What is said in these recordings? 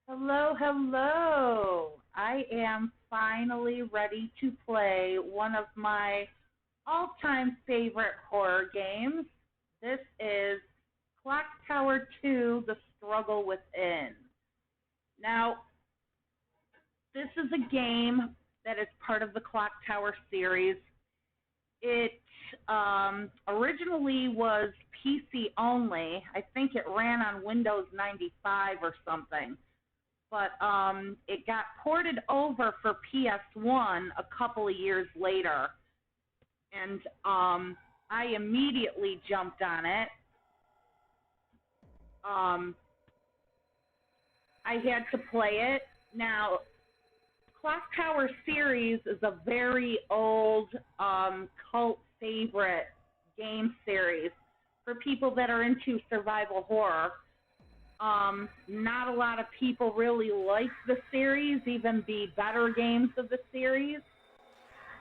Hello, hello. I am finally ready to play one of my all-time favorite horror games. This is Clock Tower 2, The Struggle Within. Now, this is a game that is part of the Clock Tower series. It originally was PC only. I think it ran on Windows 95 or something. But it got ported over for PS1 a couple of years later, and I immediately jumped on it. I had to play it. Now, Clock Tower series is a very old cult favorite game series for people that are into survival horror. Not a lot of people really like the series, even the better games of the series.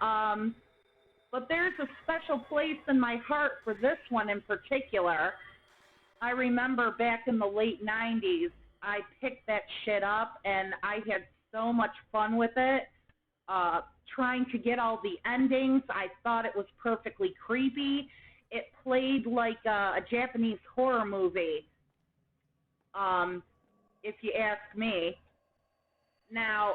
But there's a special place in my heart for this one in particular. I remember back in the late 90s, I picked that shit up and I had so much fun with it. Trying to get all the endings. I thought it was perfectly creepy. It played like a Japanese horror movie. If you ask me. Now,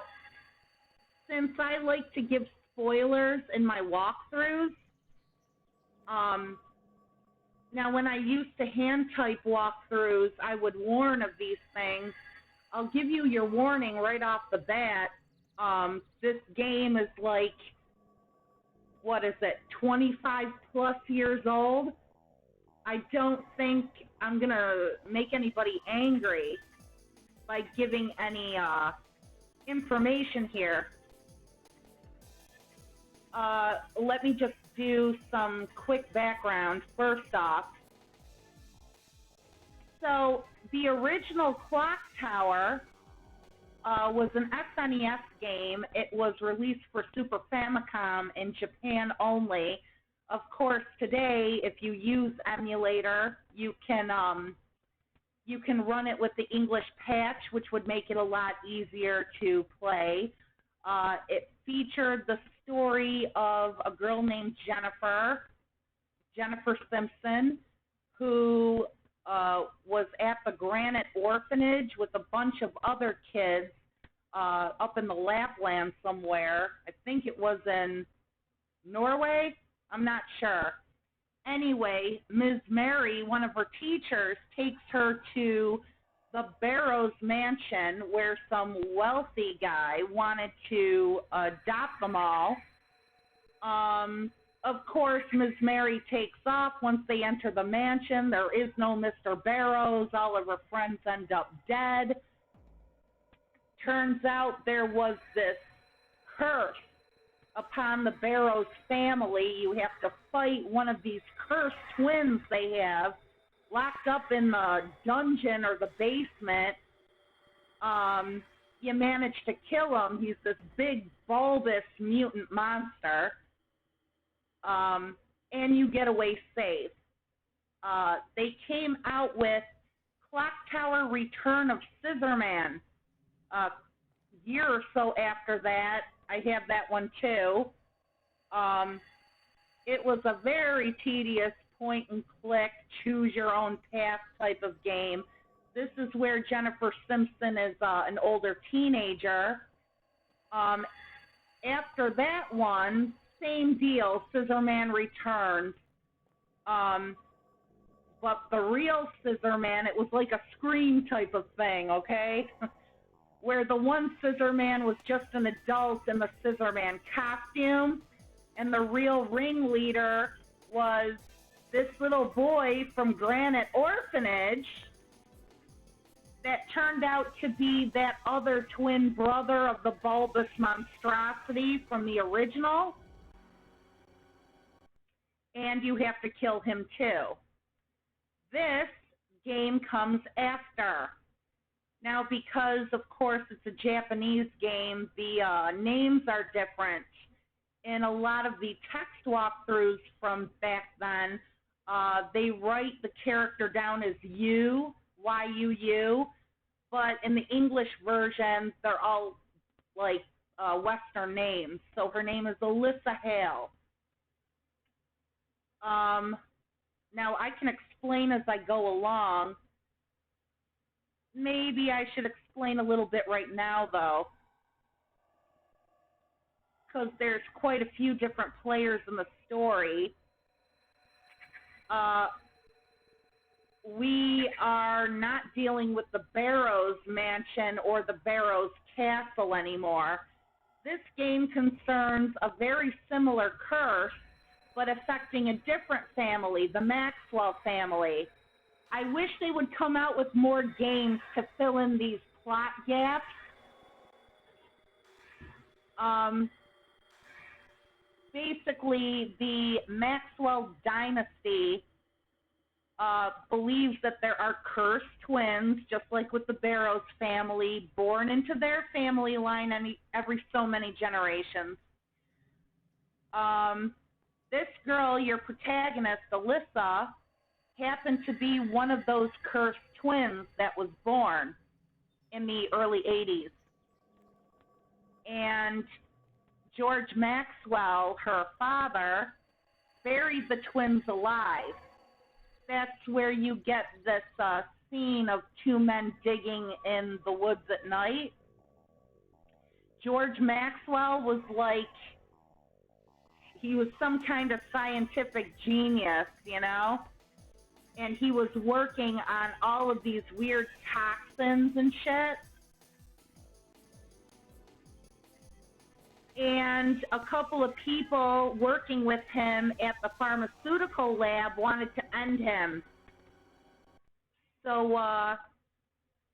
since I like to give spoilers in my walkthroughs, now when I used to hand type walkthroughs, I would warn of these things. I'll give you your warning right off the bat. This game is like, 25 plus years old. I don't think I'm going to make anybody angry by giving any information here. Let me just do some quick background first off. So the original Clock Tower was an SNES game. It was released for Super Famicom in Japan only. Of course, today, if you use emulator, you can run it with the English patch, which would make it a lot easier to play. It featured the story of a girl named Jennifer Simpson, who was at the Granite Orphanage with a bunch of other kids up in the Lapland somewhere. I think it was in Norway. I'm not sure. Anyway, Ms. Mary, one of her teachers, takes her to the Barrows Mansion where some wealthy guy wanted to adopt them all. Of course, Ms. Mary takes off. Once they enter the mansion, there is no Mr. Barrows. All of her friends end up dead. Turns out there was this curse upon the Barrows family. You have to fight one of these cursed twins they have locked up in the dungeon or the basement. You manage to kill him. He's this big, bulbous mutant monster. And you get away safe. They came out with Clock Tower Return of Scissorman. A year or so after that, I have that one too. It was a very tedious point-and-click, choose-your-own-path type of game. This is where Jennifer Simpson is an older teenager. After that one, same deal, Scissorman Returns. But the real Scissorman, it was like a Scream type of thing, okay? Where the one Scissorman was just an adult in the Scissorman costume, and the real ringleader was this little boy from Granite Orphanage that turned out to be that other twin brother of the bulbous monstrosity from the original. And you have to kill him too. This game comes after. Now, because, of course, it's a Japanese game, the names are different. In a lot of the text walkthroughs from back then, they write the character down as you, Y-U-U. but in the English version, they're all like Western names. So her name is Alyssa Hale. Now, I can explain as I go along. Maybe I should explain a little bit right now, though, because there's quite a few different players in the story. We are not dealing with the Barrows Mansion or the Barrows Castle anymore. This game concerns a very similar curse, but affecting a different family, the Maxwell family. I wish they would come out with more games to fill in these plot gaps. Basically, the Maxwell dynasty believes that there are cursed twins, just like with the Barrows family, born into their family line every so many generations. This girl, your protagonist, Alyssa, happened to be one of those cursed twins that was born in the early 80s. And George Maxwell, her father, buried the twins alive. That's where you get this scene of two men digging in the woods at night. George Maxwell was like, he was some kind of scientific genius, you know? And he was working on all of these weird toxins and shit. And a couple of people working with him at the pharmaceutical lab wanted to end him. So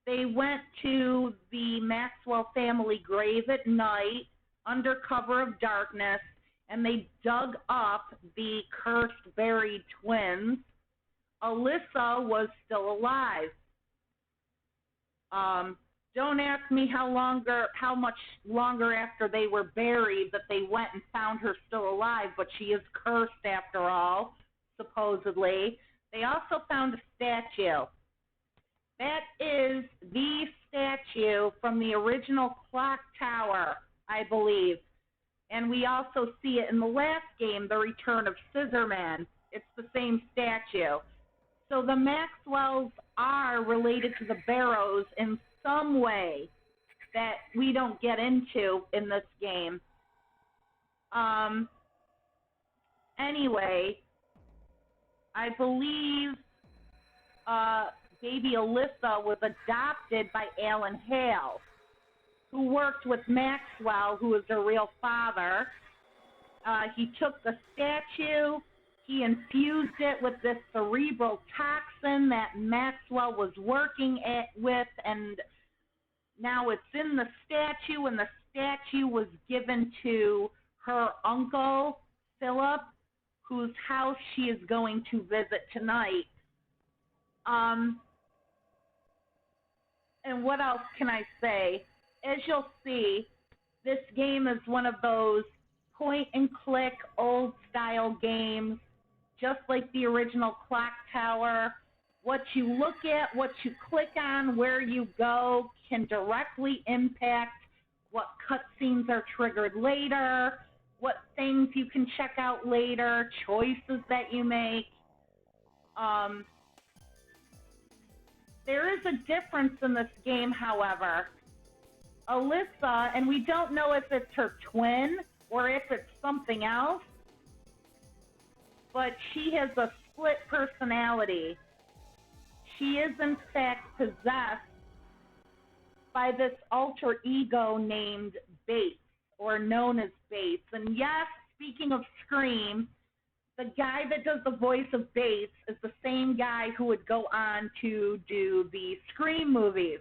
they went to the Maxwell family grave at night under cover of darkness, and they dug up the cursed buried twins. Alyssa was still alive. Don't ask me how much longer after they were buried that they went and found her still alive, but she is cursed after all, supposedly. They also found a statue. That is the statue from the original clock tower, I believe. And we also see it in the last game, The Return of Scissorman. It's the same statue. So the Maxwells are related to the Barrows in some way that we don't get into in this game. Anyway, I believe baby Alyssa was adopted by Alan Hale, who worked with Maxwell, who is her real father. He took the statue, he infused it with this cerebral toxin that Maxwell was working with, and now it's in the statue, and the statue was given to her uncle, Philip, whose house she is going to visit tonight. And what else can I say? As you'll see, this game is one of those point-and-click, old-style games, just like the original Clock Tower. What you look at, what you click on, where you go can directly impact what cutscenes are triggered later, what things you can check out later, choices that you make. There is a difference in this game, however. Alyssa, and we don't know if it's her twin or if it's something else, but she has a split personality. She is, in fact, possessed by this alter ego named Bates, or known as Bates. And yes, speaking of Scream, the guy that does the voice of Bates is the same guy who would go on to do the Scream movies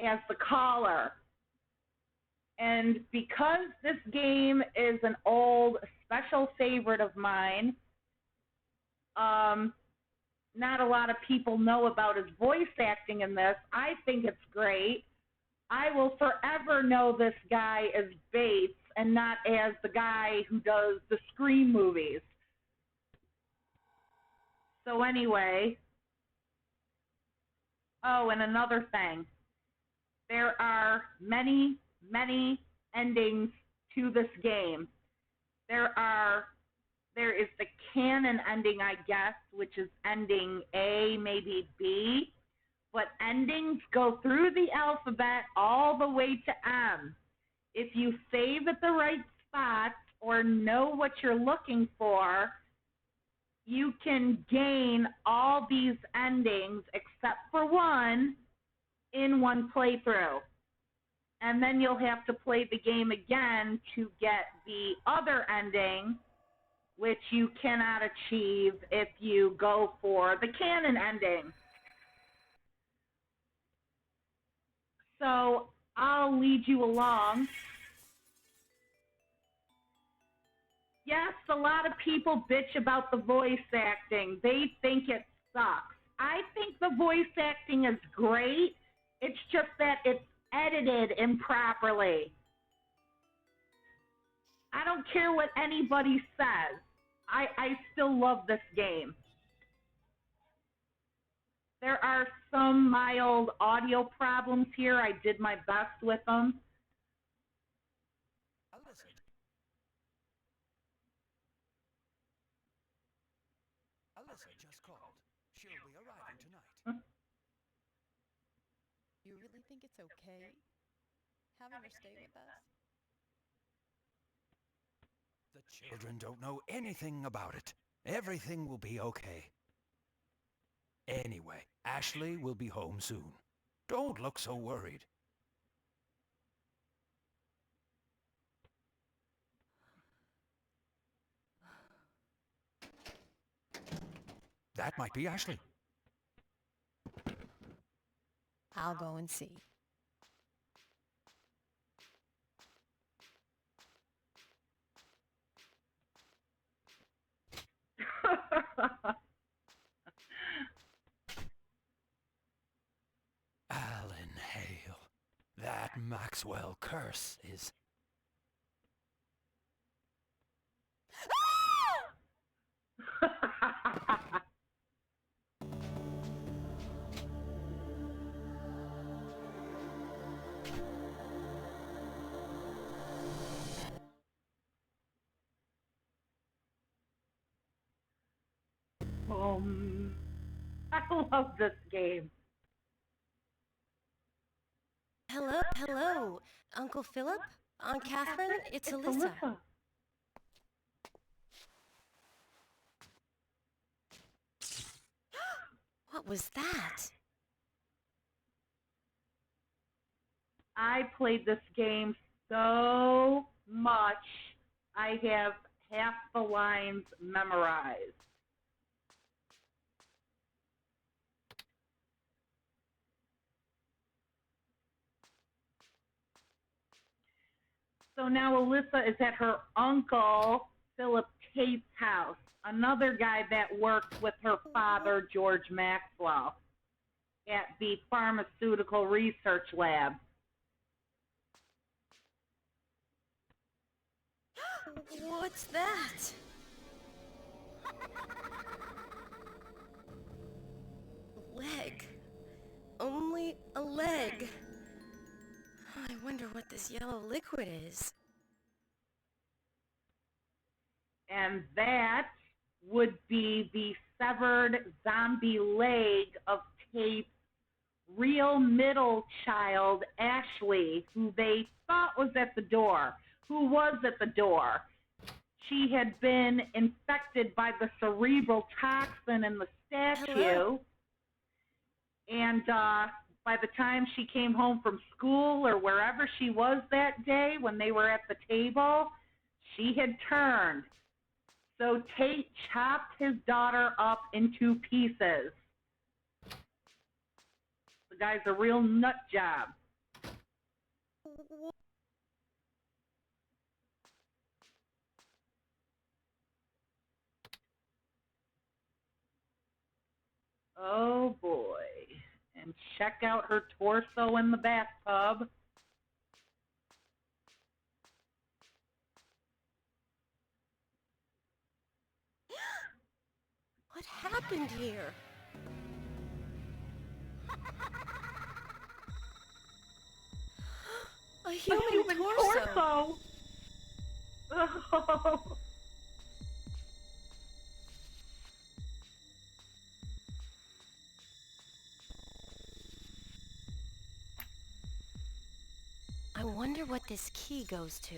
as the caller. And because this game is an old special favorite of mine, not a lot of people know about his voice acting in this. I think it's great. I will forever know this guy as Bates and not as the guy who does the Scream movies. So anyway, Oh, and another thing. There are many, many endings to this game. There is the canon ending, I guess, which is ending A, maybe B, but endings go through the alphabet all the way to M. If you save at the right spot or know what you're looking for, you can gain all these endings except for one in one playthrough. And then you'll have to play the game again to get the other ending, which you cannot achieve if you go for the canon ending. So I'll lead you along. Yes, a lot of people bitch about the voice acting. They think it sucks. I think the voice acting is great. It's just that it's edited improperly. I don't care what anybody says. I still love this game. There are some mild audio problems here. I did my best with them. Alyssa just called. She'll be arriving tonight. You really think it's okay having her stay with us? The children don't know anything about it. Everything will be okay. Anyway, Ashley will be home soon. Don't look so worried. That might be Ashley. I'll go and see. Alan Hale. That Maxwell curse is... I love this game. Hello, Uncle Philip, Aunt Catherine, it's Alyssa. What was that? I played this game so much, I have half the lines memorized. So now Alyssa is at her uncle, Philip Tate's house, another guy that worked with her father, George Maxwell, at the pharmaceutical research lab. What's that? A leg. Only a leg. I wonder what this yellow liquid is. And that would be the severed zombie leg of Tate's real middle child, Ashley, who they thought was at the door, who was at the door. She had been infected by the cerebral toxin in the statue. Hello? And by the time she came home from school or wherever she was that day when they were at the table, she had turned. So Tate chopped his daughter up into pieces. The guy's a real nut job. Oh boy. And check out her torso in the bathtub. What happened here? A human torso. Oh. I wonder what this key goes to.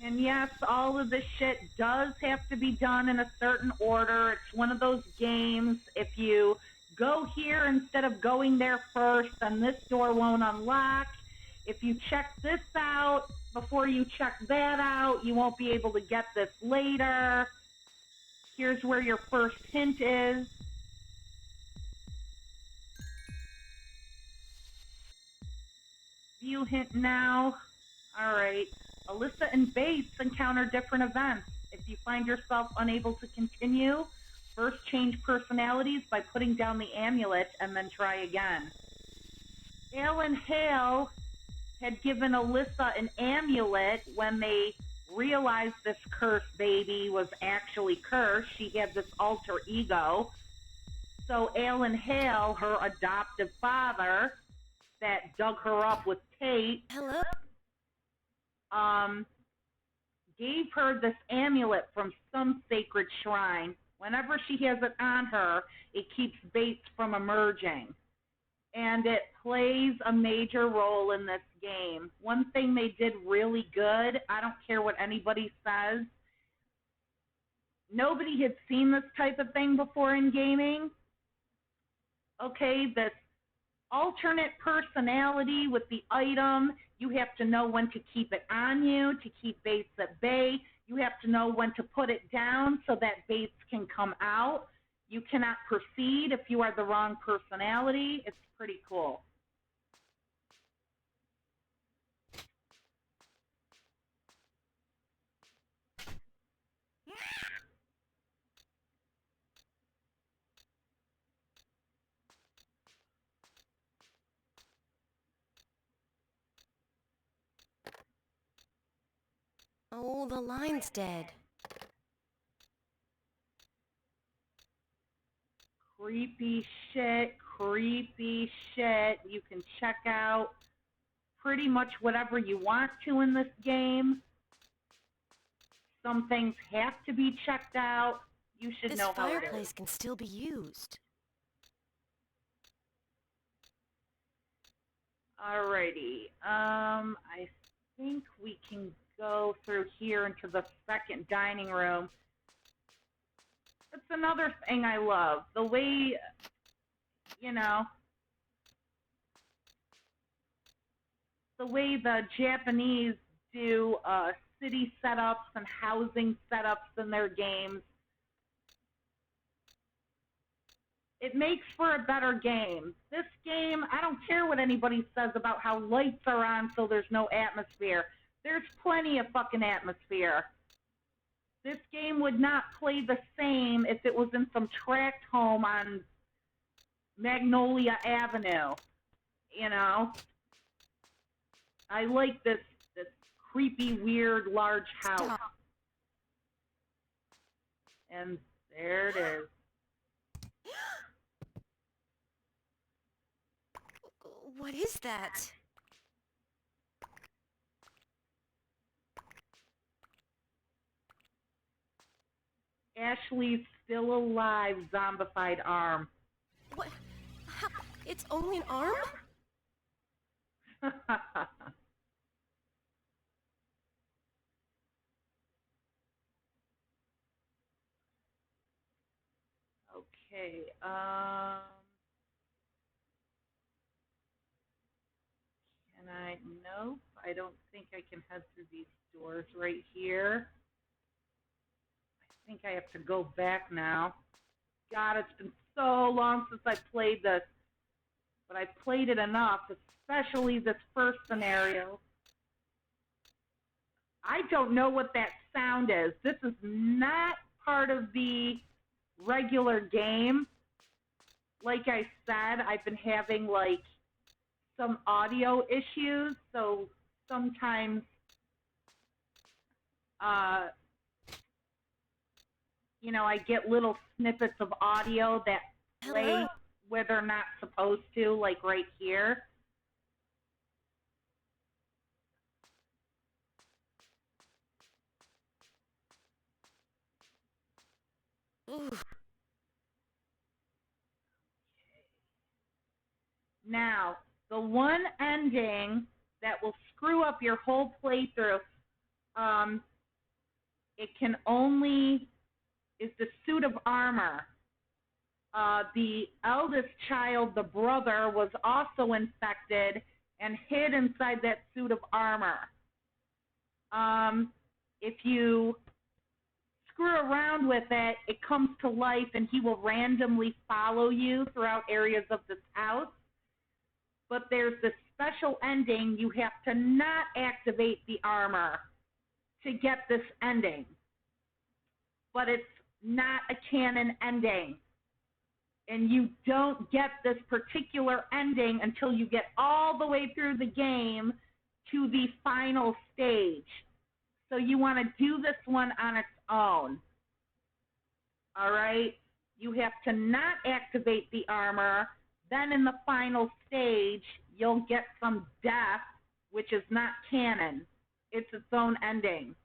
And yes, all of this shit does have to be done in a certain order. It's one of those games. If you go here instead of going there first, then this door won't unlock. If you check this out before you check that out, you won't be able to get this later. Here's where your first hint is. View hint now. All right. Alyssa and Bates encounter different events. If you find yourself unable to continue, first change personalities by putting down the amulet and then try again. Alan Hale had given Alyssa an amulet when they realized this cursed baby was actually cursed. She had this alter ego. So Alan Hale, her adoptive father, that dug her up with Tate, Hello? gave her this amulet from some sacred shrine. Whenever she has it on her, it keeps Bates from emerging. And it plays a major role in this game. One thing they did really good, I don't care what anybody says, nobody had seen this type of thing before in gaming. Okay, this alternate personality with the item, you have to know when to keep it on you to keep Bates at bay. You have to know when to put it down so that Bates can come out. You cannot proceed if you are the wrong personality. It's pretty cool. Oh, the line's dead. Creepy shit, creepy shit. You can check out pretty much whatever you want to in this game. Some things have to be checked out. You should This know how it is. fireplace can still be used. Alrighty. I think we can go through here into the second dining room. That's another thing I love. The way, you know, the way the Japanese do city setups and housing setups in their games. It makes for a better game. This game, I don't care what anybody says about how lights are on so there's no atmosphere. There's plenty of fucking atmosphere. This game would not play the same if it was in some tract home on Magnolia Avenue. You know? I like this creepy, weird, large house. And there it is. What is that? Ashley's still alive, zombified arm. What? How? It's only an arm? Okay, can I? Nope, I don't think I can head through these doors right here. I think I have to go back now. God, it's been so long since I played this, but I played it enough, especially this first scenario. I don't know what that sound is. This is not part of the regular game. Like I said, I've been having like some audio issues, so sometimes I get little snippets of audio that play Hello? where they're not supposed to, like right here. Ooh. Now, the one ending that will screw up your whole playthrough, it can only, is the suit of armor. The eldest child, the brother, was also infected and hid inside that suit of armor. If you screw around with it, it comes to life and he will randomly follow you throughout areas of this house. But there's this special ending. You have to not activate the armor to get this ending. But it's not a canon ending. And you don't get this particular ending until you get all the way through the game to the final stage. So you want to do this one on its own. All right? You have to not activate the armor. Then in the final stage, you'll get some death, which is not canon. It's its own ending.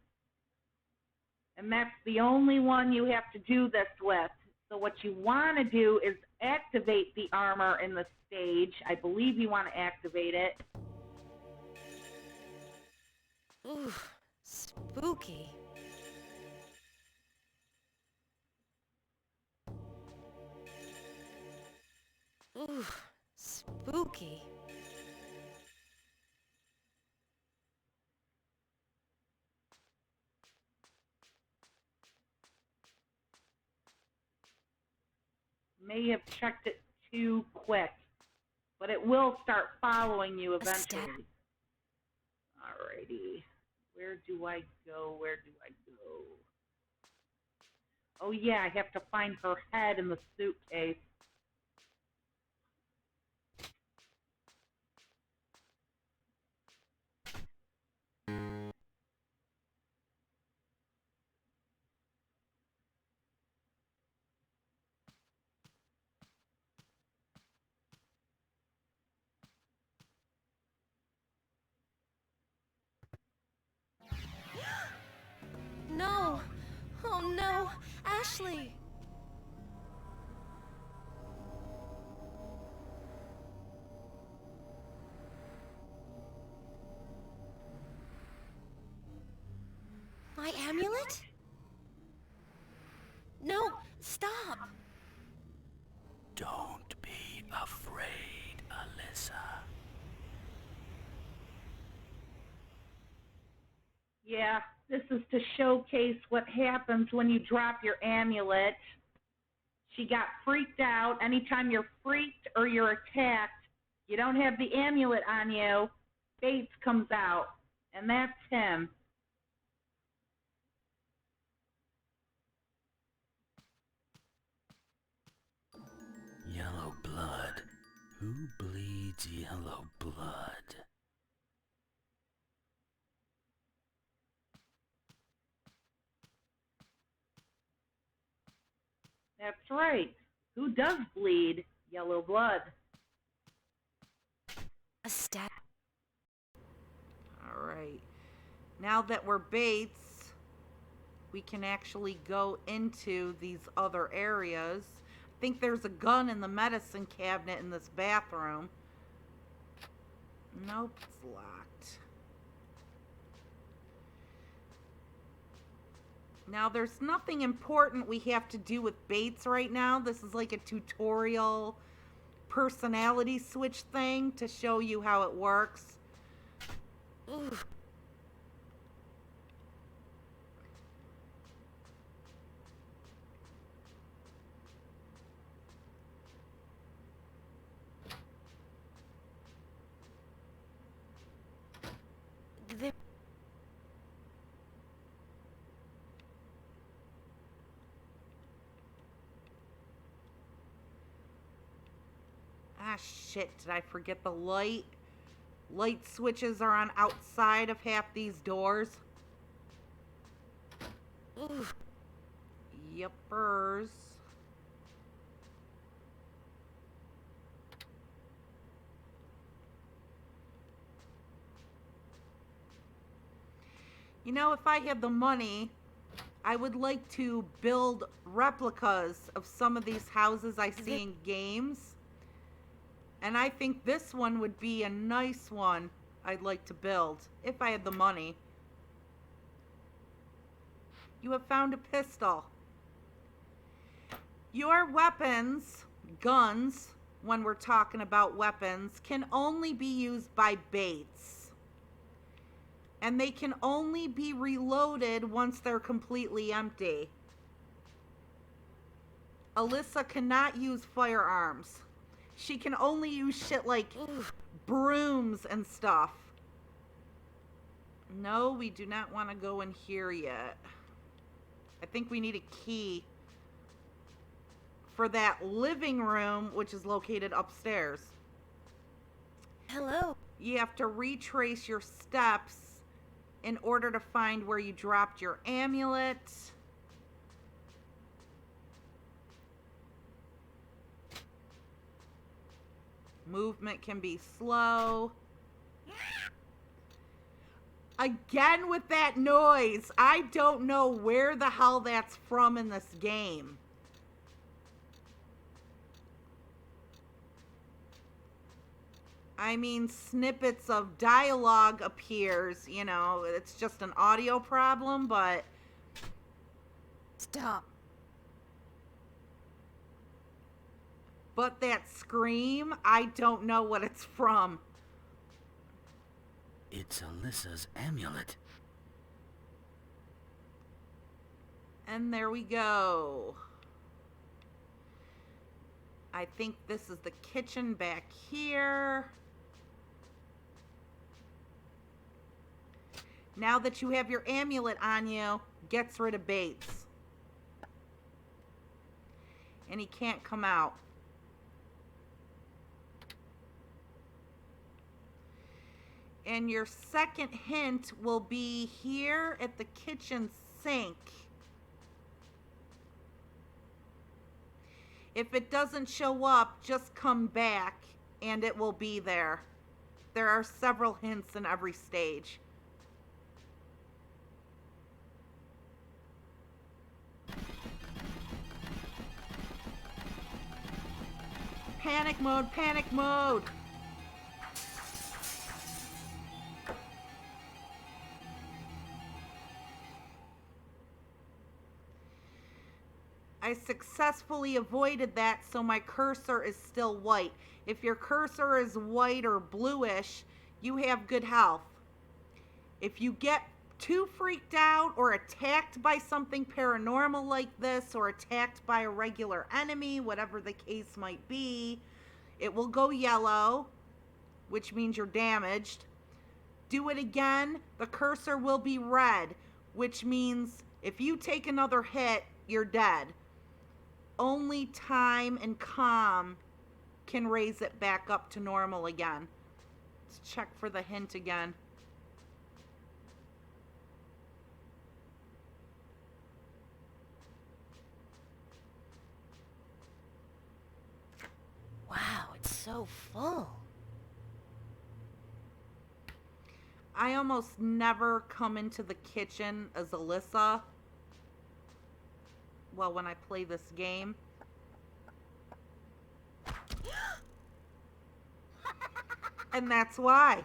And that's the only one you have to do this with. So what you want to do is activate the armor in the stage. I believe you want to activate it. Ooh, spooky. Ooh, spooky. May have checked it too quick, but it will start following you eventually. Alrighty. Where do I go? Where do I go? Oh yeah, I have to find her head in the suitcase. No! Oh no! Ashley! My amulet? No! Stop! Don't be afraid, Alyssa. Yeah, this is to showcase what happens when you drop your amulet. She got freaked out. Anytime you're freaked or you're attacked, you don't have the amulet on you, Bates comes out, and that's him. Yellow blood. Who bleeds yellow blood? That's right. Who does bleed yellow blood? A stat. All right. Now that we're Bates, we can actually go into these other areas. I think there's a gun in the medicine cabinet in this bathroom. Nope, it's locked. Now, there's nothing important we have to do with Bates right now. This is like a tutorial personality switch thing to show you how it works. Ooh. There. Ah, shit, did I forget the light? Light switches are on outside of half these doors. Ooh. Yep. furs. You know, if I had the money, I would like to build replicas of some of these houses I see in games. And I think this one would be a nice one I'd like to build, if I had the money. You have found a pistol. Your weapons, guns, when we're talking about weapons, can only be used by Bates. And they can only be reloaded once they're completely empty. Alyssa cannot use firearms. She can only use shit like brooms and stuff. No, we do not want to go in here yet. I think we need a key for that living room, which is located upstairs. Hello. You have to retrace your steps in order to find where you dropped your amulet. Movement can be slow. Again with that noise. I don't know where the hell that's from in this game. I mean, snippets of dialogue appears, you know, it's just an audio problem, but... Stop. But that scream, I don't know what it's from. It's Alyssa's amulet. And there we go. I think this is the kitchen back here. Now that you have your amulet on you, gets rid of Bates. And he can't come out. And your second hint will be here at the kitchen sink. If it doesn't show up, just come back and it will be there. There are several hints in every stage. Panic mode, panic mode. I successfully avoided that, so my cursor is still white. If your cursor is white or bluish, you have good health. If you get too freaked out or attacked by something paranormal like this, or attacked by a regular enemy, whatever the case might be, it will go yellow, which means you're damaged. Do it again, the cursor will be red, which means if you take another hit, you're dead. Only time and calm can raise it back up to normal again. Let's check for the hint again. Wow, it's so full. I almost never come into the kitchen as Alyssa. Well, when I play this game. And that's why.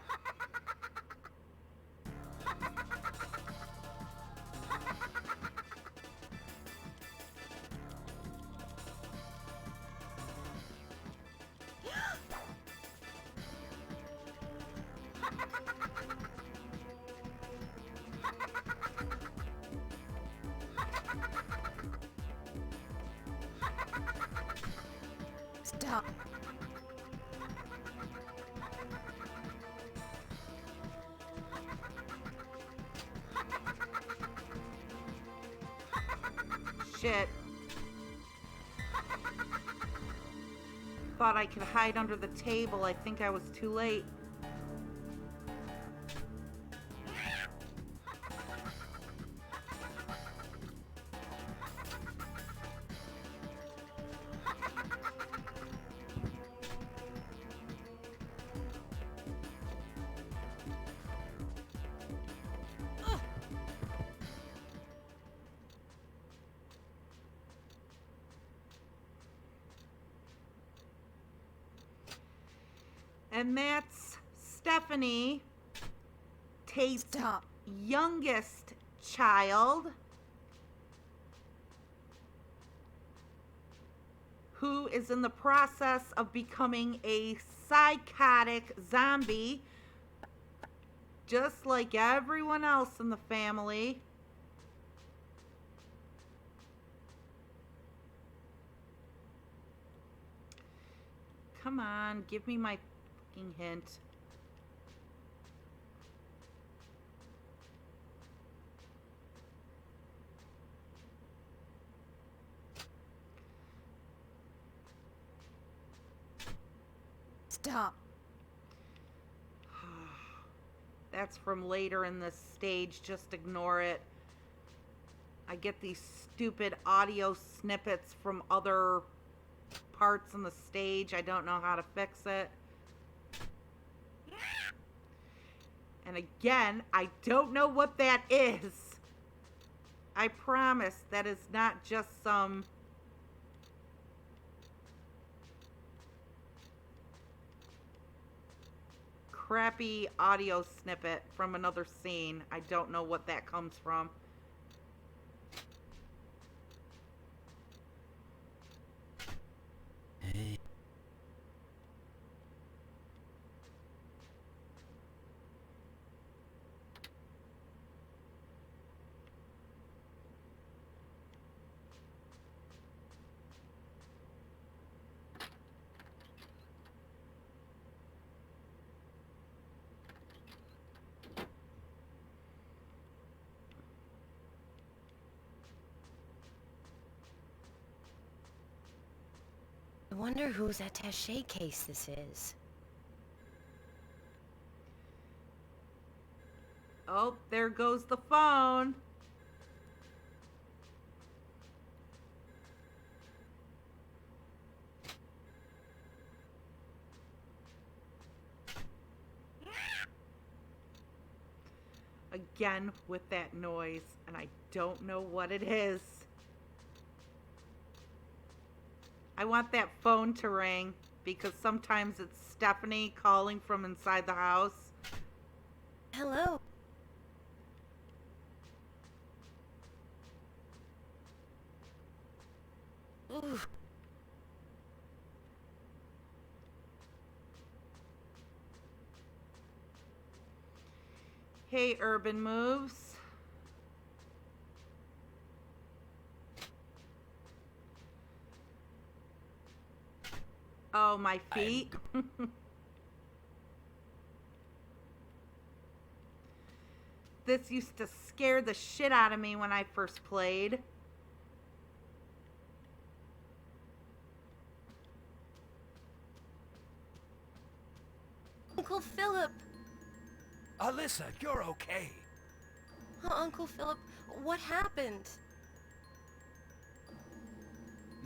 Stop. Shit. Thought I could hide under the table. I think I was too late. And that's Stephanie, Tate's Stop. youngest child, who is in the process of becoming a psychotic zombie, just like everyone else in the family. Come on, give me my fucking hint. Stop. That's from later in this stage. Just ignore it. I get these stupid audio snippets from other parts in the stage. I don't know how to fix it. And again, I don't know what that is. I promise that is not just some crappy audio snippet from another scene. I don't know what that comes from. Hey. I wonder whose attaché case this is. Oh, there goes the phone. Again with that noise, and I don't know what it is. I want that phone to ring because sometimes it's Stephanie calling from inside the house. Hello? Ooh. Hey, Urban Moves. Oh, my feet. This used to scare the shit out of me when I first played. Uncle Philip! Alyssa, you're okay. Uncle Philip, what happened?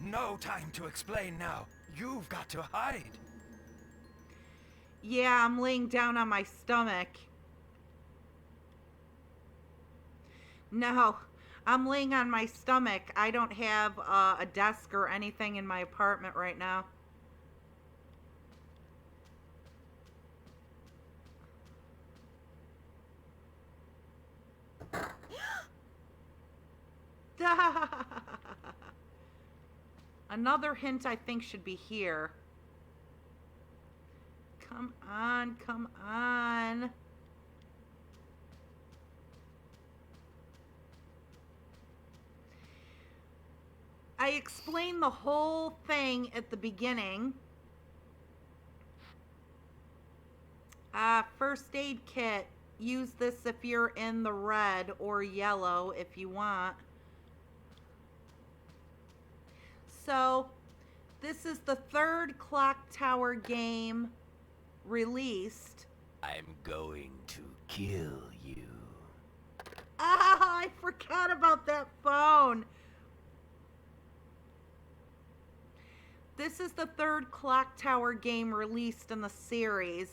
No time to explain now. You've got to hide. Yeah, I'm laying down on my stomach. No, I'm laying on my stomach. I don't have a desk or anything in my apartment right now. Another hint I think should be here. Come on, come on. I explained the whole thing at the beginning. First aid kit. Use this if you're in the red or yellow if you want. So, this is the third Clock Tower game released. I'm going to kill you. I forgot about that phone. This is the third Clock Tower game released in the series.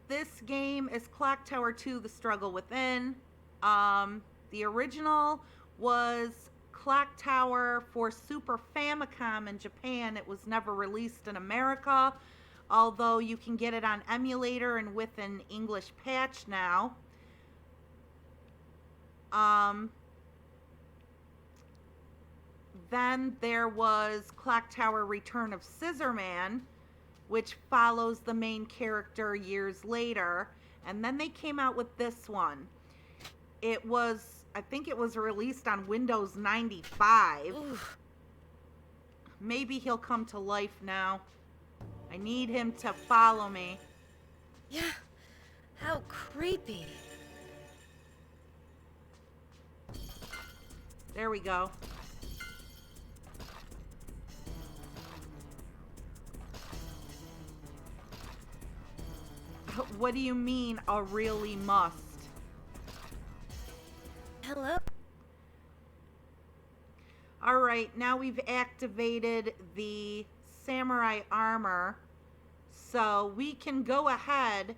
This game is Clock Tower 2, The Struggle Within. The original was Clock Tower for Super Famicom in Japan. It was never released in America, although you can get it on emulator and with an English patch now. Then there was Clock Tower Return of Scissorman, which follows the main character years later. And then they came out with this one. It was, I think it was released on Windows 95. Oof. Maybe he'll come to life now. I need him to follow me. Yeah. How creepy. There we go. What do you mean, a really must? Hello? Alright, now we've activated the samurai armor. So we can go ahead.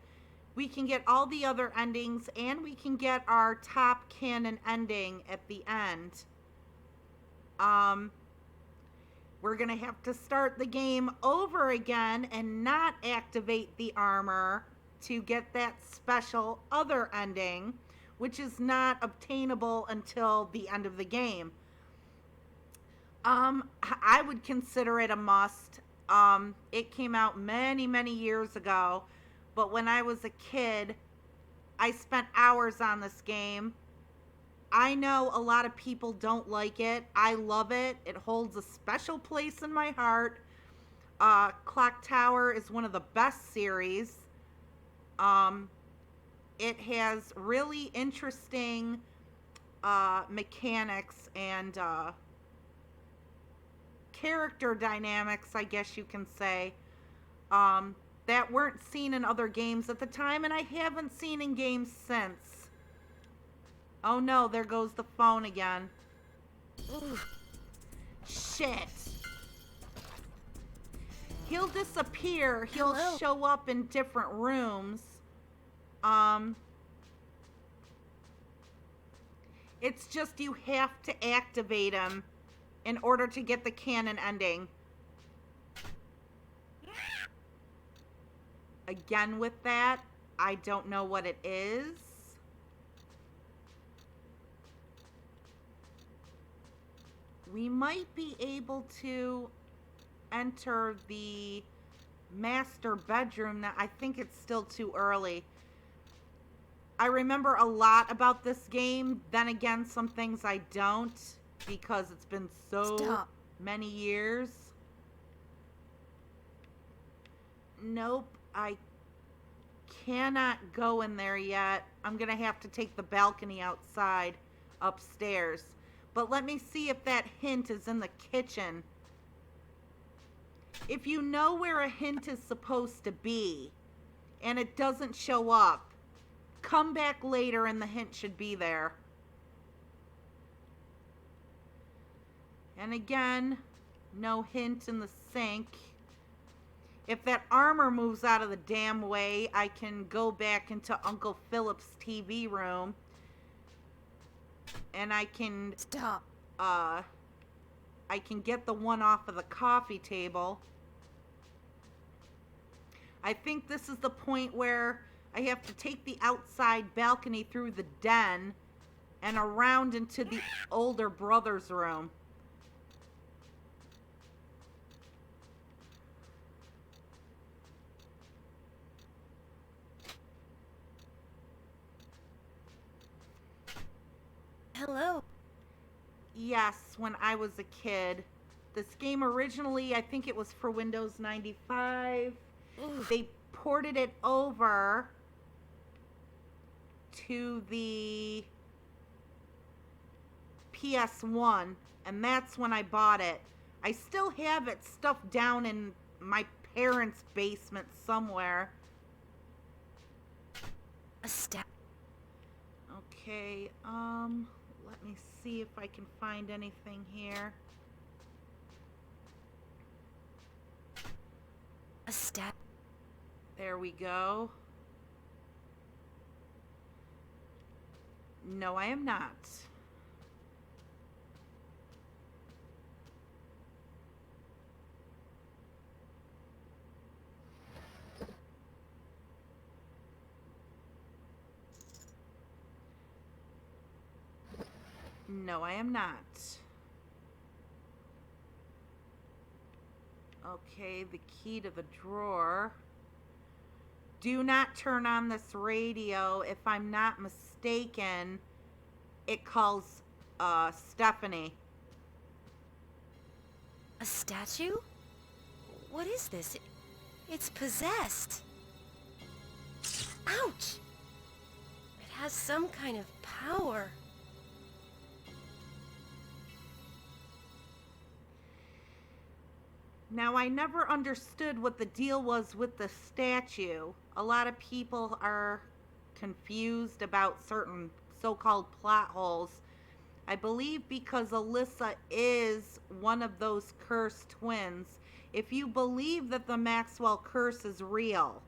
We can get all the other endings and we can get our top canon ending at the end. We're going to have to start the game over again and not activate the armor to get that special other ending, which is not obtainable until the end of the game. I would consider it a must. It came out many, many years ago, but when I was a kid, I spent hours on this game. I know a lot of people don't like it. I love it. It holds a special place in my heart. Clock Tower is one of the best series. It has really interesting mechanics and character dynamics, I guess you can say, that weren't seen in other games at the time, and I haven't seen in games since. Oh no, there goes the phone again. Ooh. Shit. He'll disappear. He'll Hello? show up in different rooms. It's just you have to activate him in order to get the canon ending. Again with that, I don't know what it is. We might be able to enter the master bedroom now. I think it's still too early. I remember a lot about this game. Then again, some things I don't because it's been so Stop. many years. Nope, I cannot go in there yet. I'm going to have to take the balcony outside upstairs. But let me see if that hint is in the kitchen. If you know where a hint is supposed to be and it doesn't show up, come back later and the hint should be there. And again, no hint in the sink. If that armor moves out of the damn way, I can go back into Uncle Philip's TV room. And I can Stop. I can get the one off of the coffee table. I think this is the point where I have to take the outside balcony through the den and around into the older brother's room. Hello? Yes, when I was a kid. This game originally, I think it was for Windows 95. Oof. They ported it over to the PS1, and that's when I bought it. I still have it stuffed down in my parents' basement somewhere. A step. Okay, let me see if I can find anything here. A step. There we go. No, I am not. No, I am not. Okay, the key to the drawer. Do not turn on this radio. If I'm not mistaken, it calls Stephanie. A statue? What is this? It's possessed. Ouch! It has some kind of power. Now, I never understood what the deal was with the statue. A lot of people are confused about certain so-called plot holes. I believe because Alyssa is one of those cursed twins, if you believe that the Maxwell curse is real,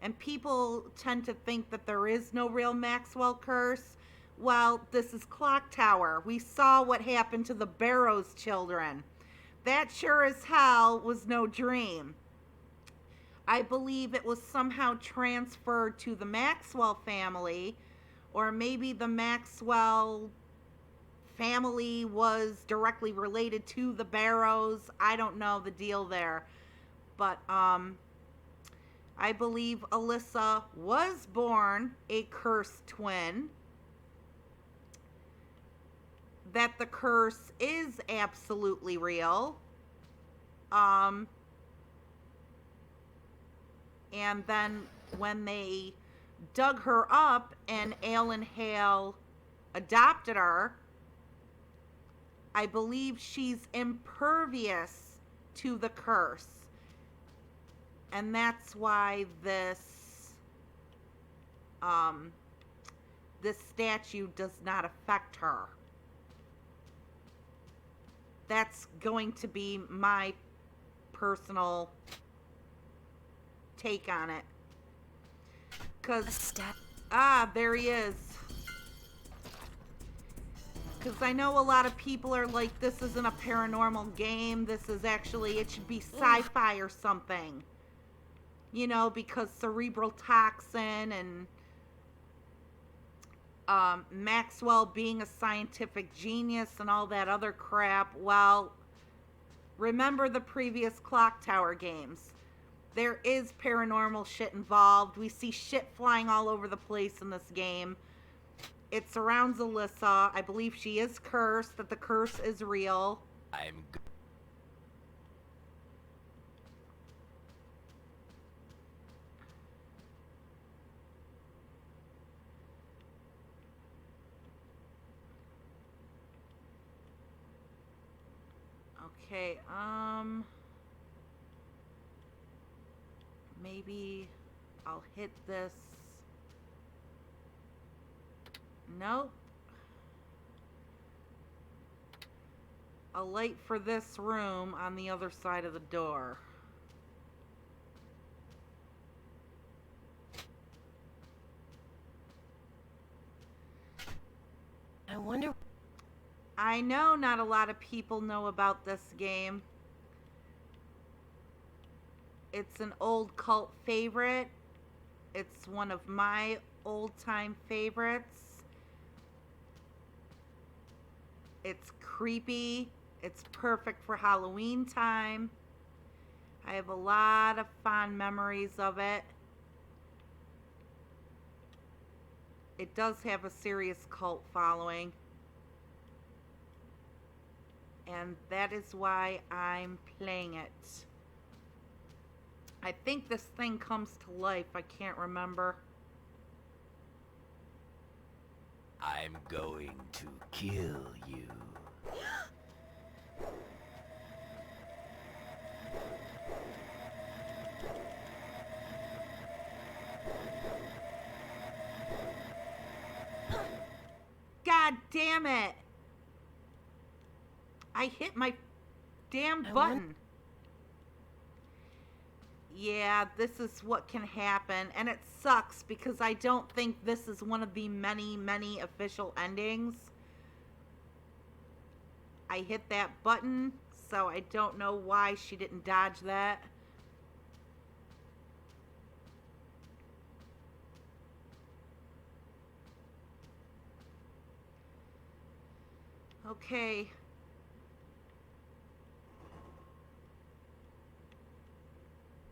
and people tend to think that there is no real Maxwell curse, well, this is Clock Tower. We saw what happened to the Barrows children. That sure as hell was no dream. I believe it was somehow transferred to the Maxwell family, or maybe the Maxwell family was directly related to the Barrows. I don't know the deal there. But I believe Alyssa was born a cursed twin. That the curse is absolutely real. And then when they dug her up and Alan Hale adopted her, I believe she's impervious to the curse. And that's why this statue does not affect her. That's going to be my personal take on it. There he is. Because I know a lot of people are like, this isn't a paranormal game. This is actually, it should be sci-fi or something. You know, because cerebral toxin and Maxwell being a scientific genius and all that other crap. Well, remember the previous Clock Tower games. There is paranormal shit involved. We see shit flying all over the place in this game. It surrounds Alyssa. I believe she is cursed, that the curse is real. Okay, maybe I'll hit this. Nope. A light for this room on the other side of the door. I wonder... I know not a lot of people know about this game. It's an old cult favorite. It's one of my old-time favorites. It's creepy. It's perfect for Halloween time. I have a lot of fond memories of it. It does have a serious cult following. And that is why I'm playing it. I think this thing comes to life. I can't remember. I'm going to kill you. God damn it! I hit my damn button. Yeah, this is what can happen. And it sucks because I don't think this is one of the many, many official endings. I hit that button, so I don't know why she didn't dodge that. Okay.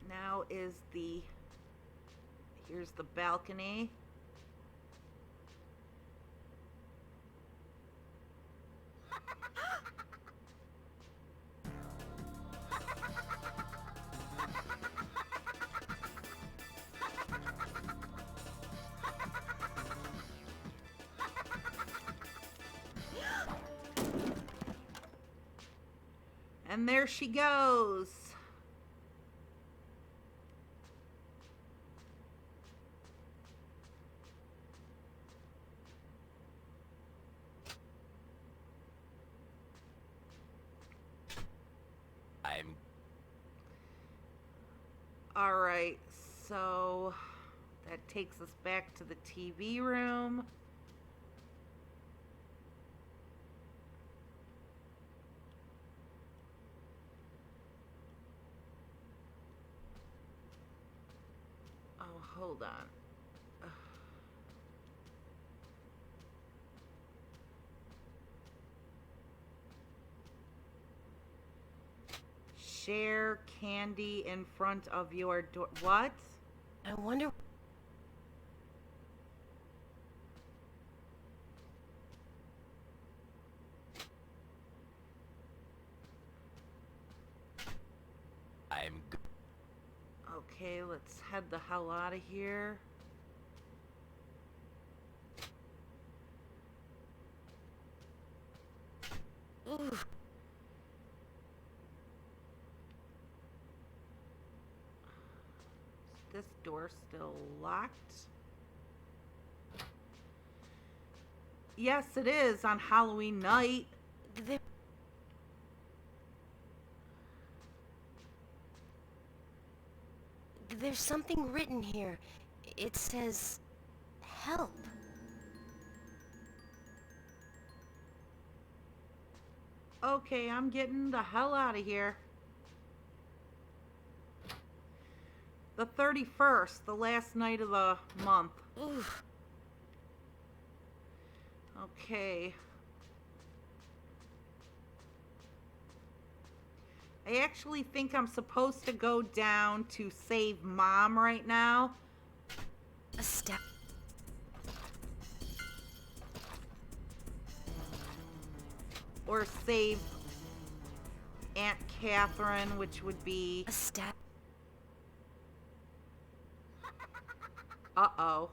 Now is here's the balcony. And there she goes. I'm All right, so that takes us back to the TV room. Oh, hold on. Share candy in front of your door. What? I wonder. Okay, let's head the hell out of here. Ooh. Is this door still locked? Yes, it is on Halloween night. There... There's something written here. It says, help. Okay, I'm getting the hell out of here. The 31st, the last night of the month. Ooh. Okay. I actually think I'm supposed to go down to save Mom right now. A step. Or save Aunt Catherine, which would be... A step. Uh-oh.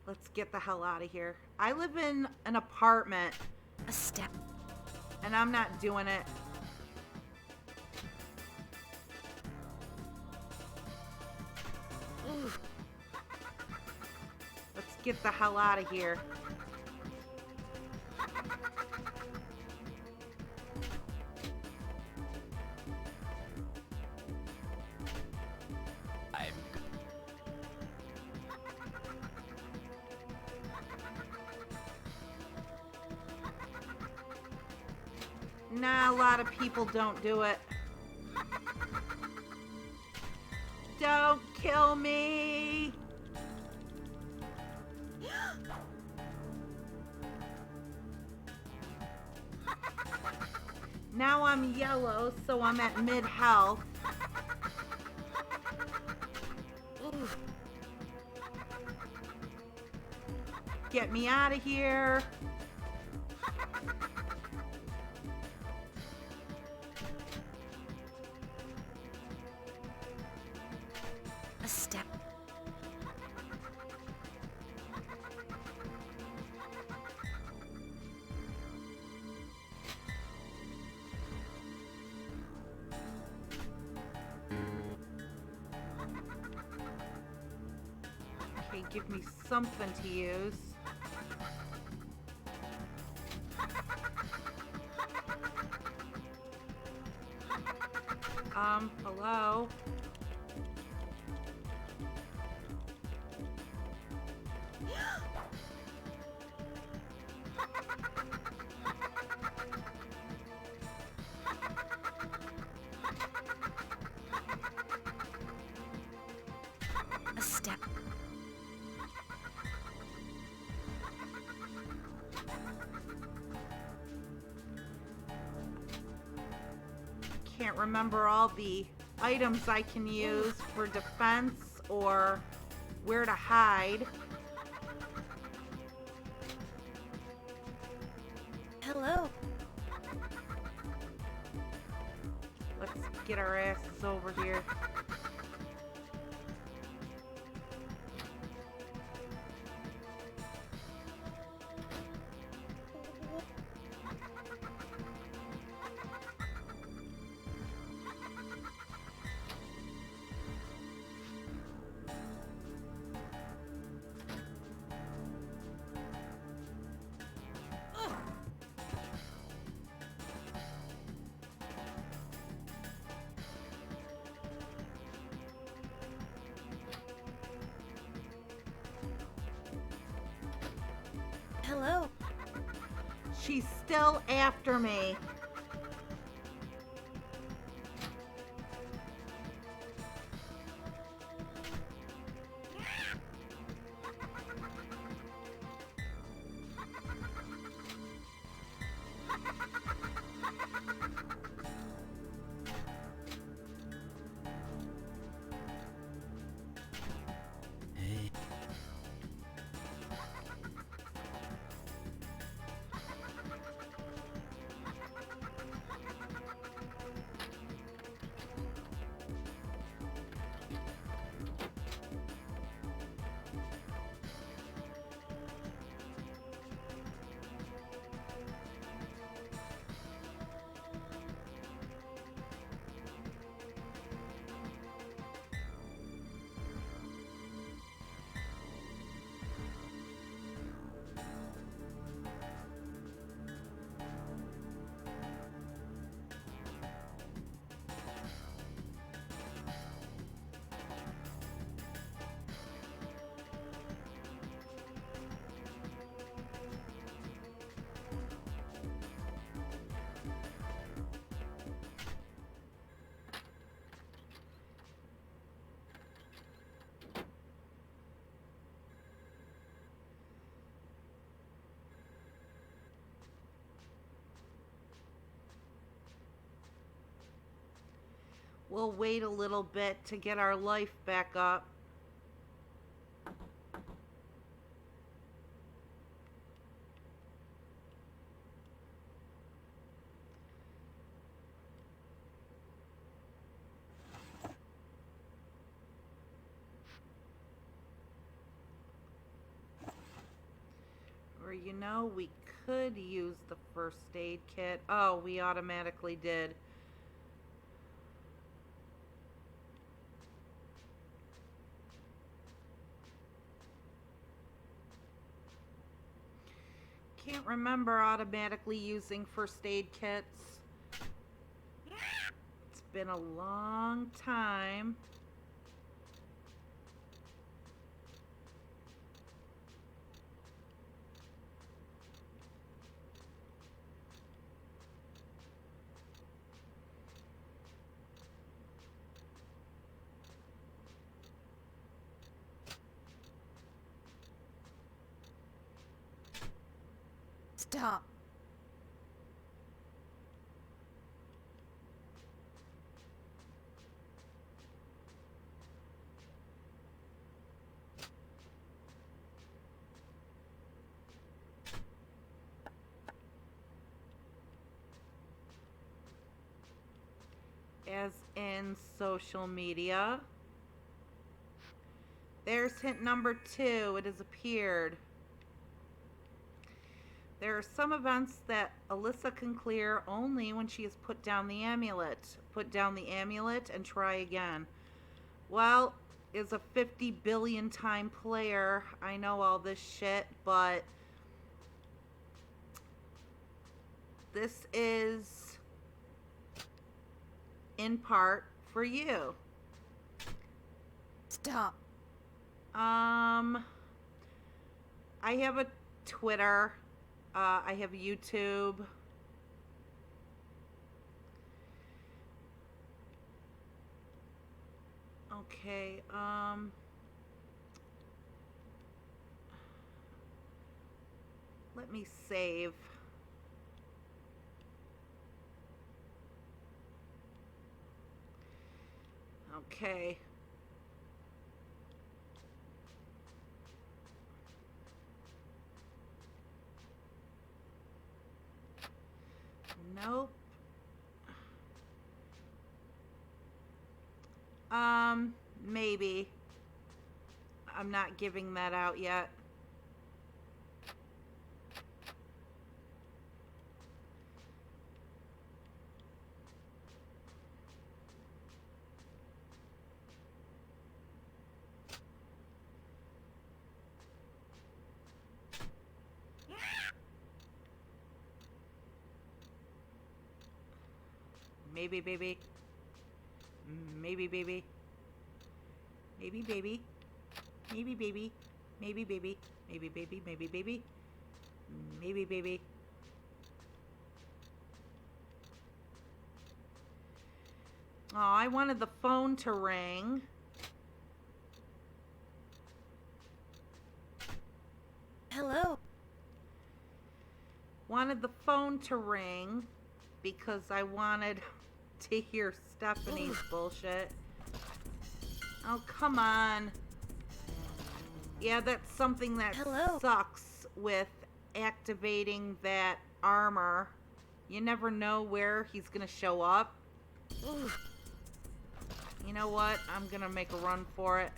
Let's get the hell out of here. I live in an apartment. A step. And I'm not doing it. Ooh. Let's get the hell out of here. Nah, a lot of people don't do it. Don't kill me! Now I'm yellow, so I'm at mid-health. Ooh. Get me out of here. A step. Okay, give me something to use. Hello? A step. Can't remember all the items I can use for defense or where to hide. Hello. Let's get our asses over here. Hello. She's still after me. Hey. We'll wait a little bit to get our life back up. Or, you know, we could use the first aid kit. Oh, we automatically did. Can't remember automatically using first aid kits. It's been a long time. Stop. As in social media. There's hint number 2. It has appeared. There are some events that Alyssa can clear only when she has put down the amulet. Put down the amulet and try again. Well, as a 50 billion time player, I know all this shit, but this is in part for you. Stop. I have a Twitter. I have YouTube. Okay, let me save. Okay. Nope. Maybe. I'm not giving that out yet. Maybe, baby. Maybe, baby. Maybe, baby. Maybe, baby. Maybe, baby. Maybe, baby. Maybe, baby. Maybe, baby. Oh, I wanted the phone to ring. Hello? Wanted the phone to ring because I wanted to hear Stephanie's bullshit. Oh, come on. Yeah, that's something that Hello? sucks with activating that armor. You never know where he's gonna show up. Ooh. You know what? I'm gonna make a run for it.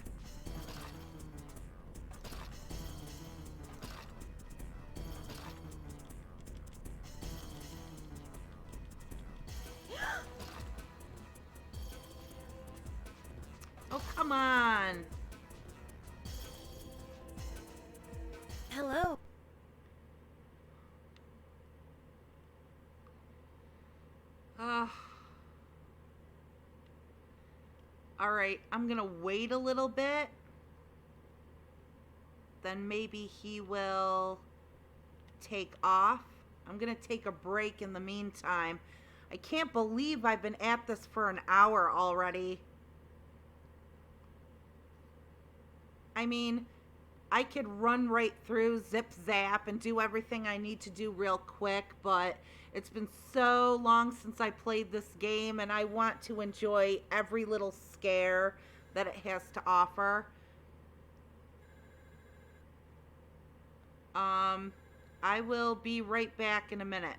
Oh, come on. Hello? All right, I'm gonna wait a little bit. Then maybe he will take off. I'm gonna take a break in the meantime. I can't believe I've been at this for an hour already. I mean, I could run right through, zip zap, and do everything I need to do real quick, but it's been so long since I played this game, and I want to enjoy every little scare that it has to offer. I will be right back in a minute.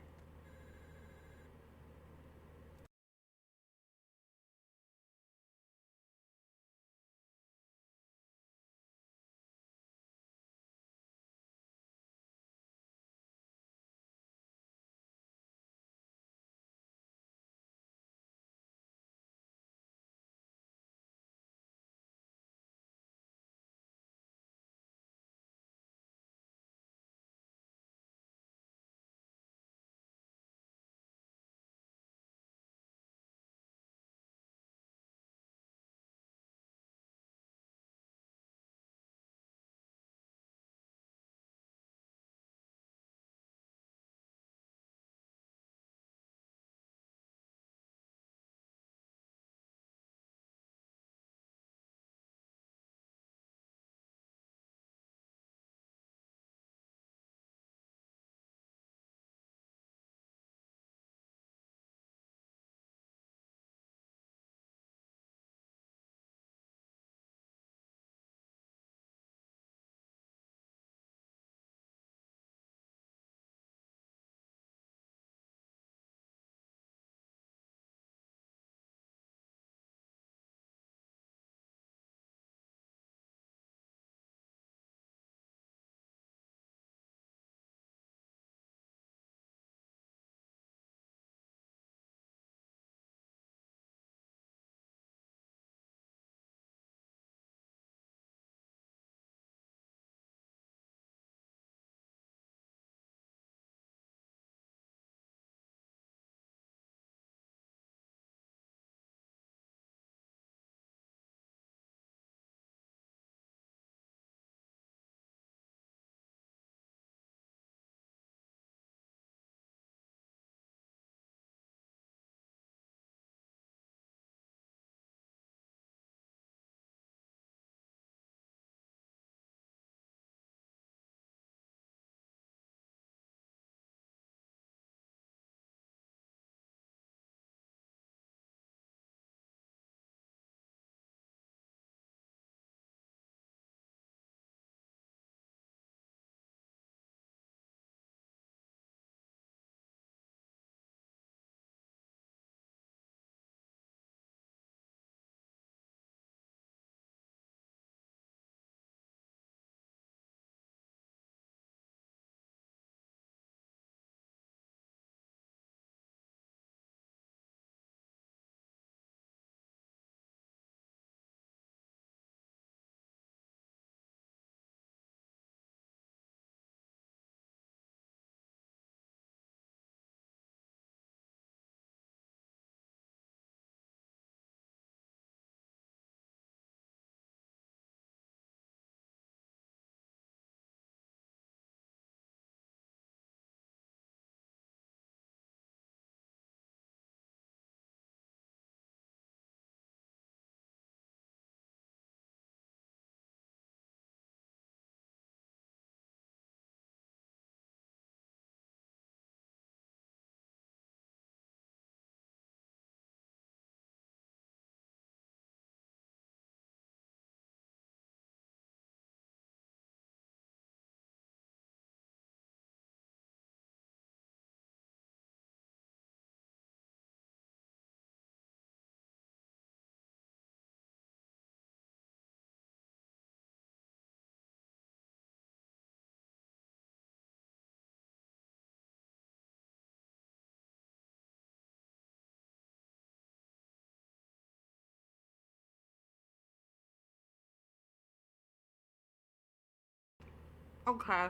Okay.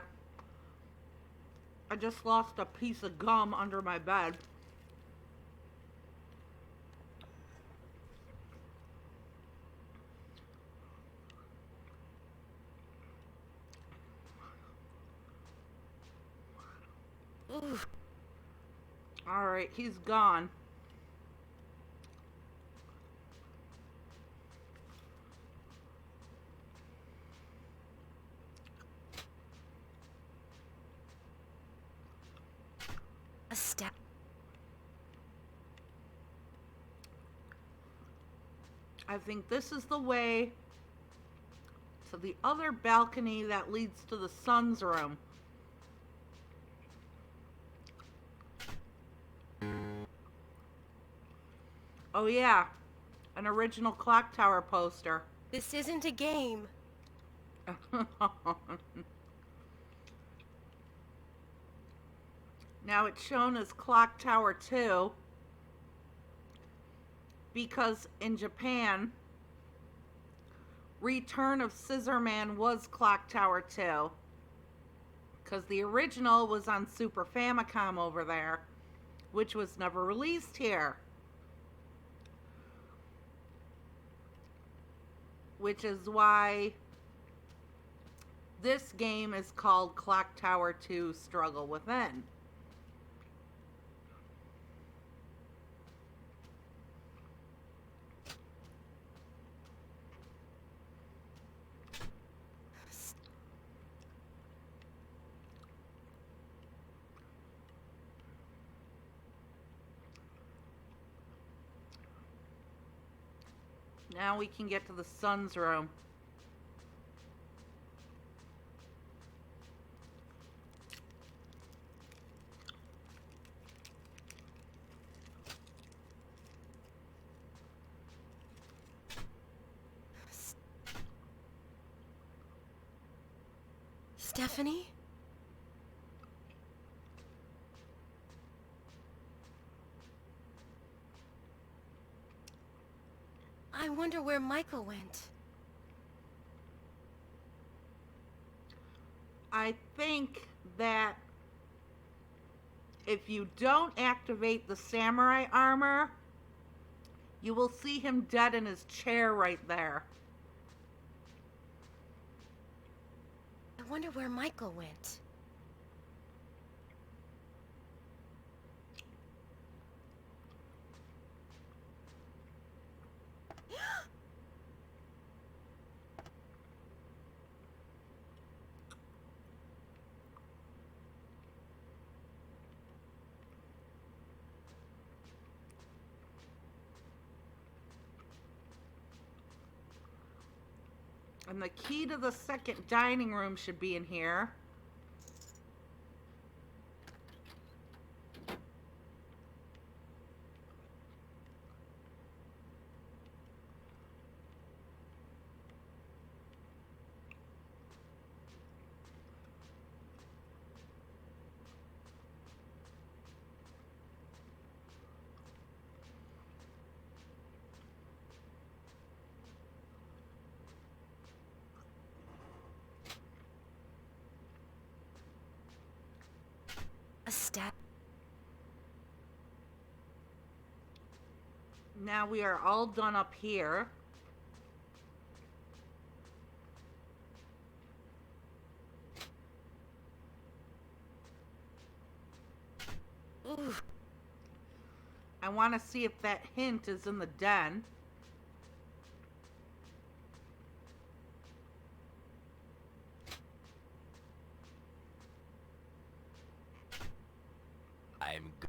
I just lost a piece of gum under my bed. Ooh, Alright, he's gone. a step. I think this is the way to the other balcony that leads to the son's room. Oh yeah, an original clock tower poster. This isn't a game. Now it's shown as Clock Tower 2 because in Japan, Return of Scissor Man was Clock Tower 2 because the original was on Super Famicom over there, which was never released here. Which is why this game is called Clock Tower 2 Struggle Within. Now we can get to the son's room. Stephanie? I wonder where Michael went. I think that if you don't activate the samurai armor, you will see him dead in his chair right there. I wonder where Michael went. And the key to the second dining room should be in here. A step. Now we are all done up here. Ooh, I want to see if that hint is in the den. I'm g-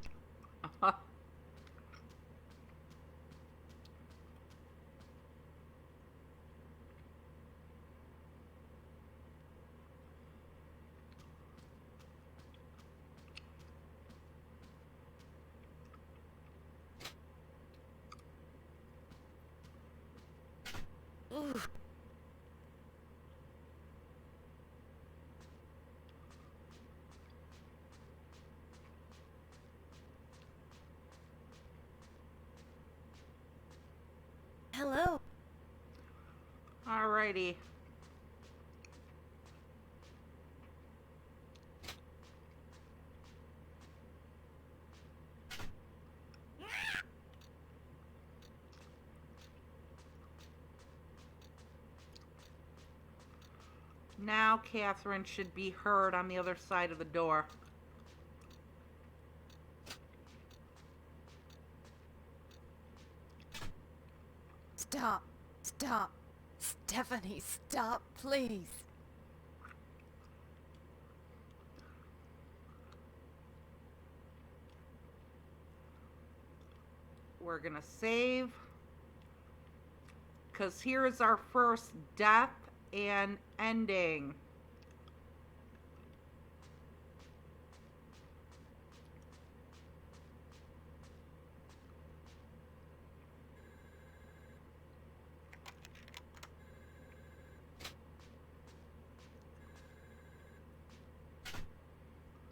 ooh. Hello. Alrighty. Now Catherine should be heard on the other side of the door. Stop. Stop. Stephanie, stop, please. We're gonna save, because here is our first death and ending.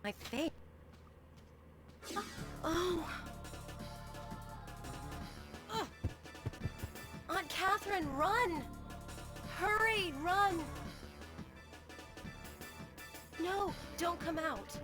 My face. Oh. Aunt Catherine, run! Hurry, run! No, don't come out.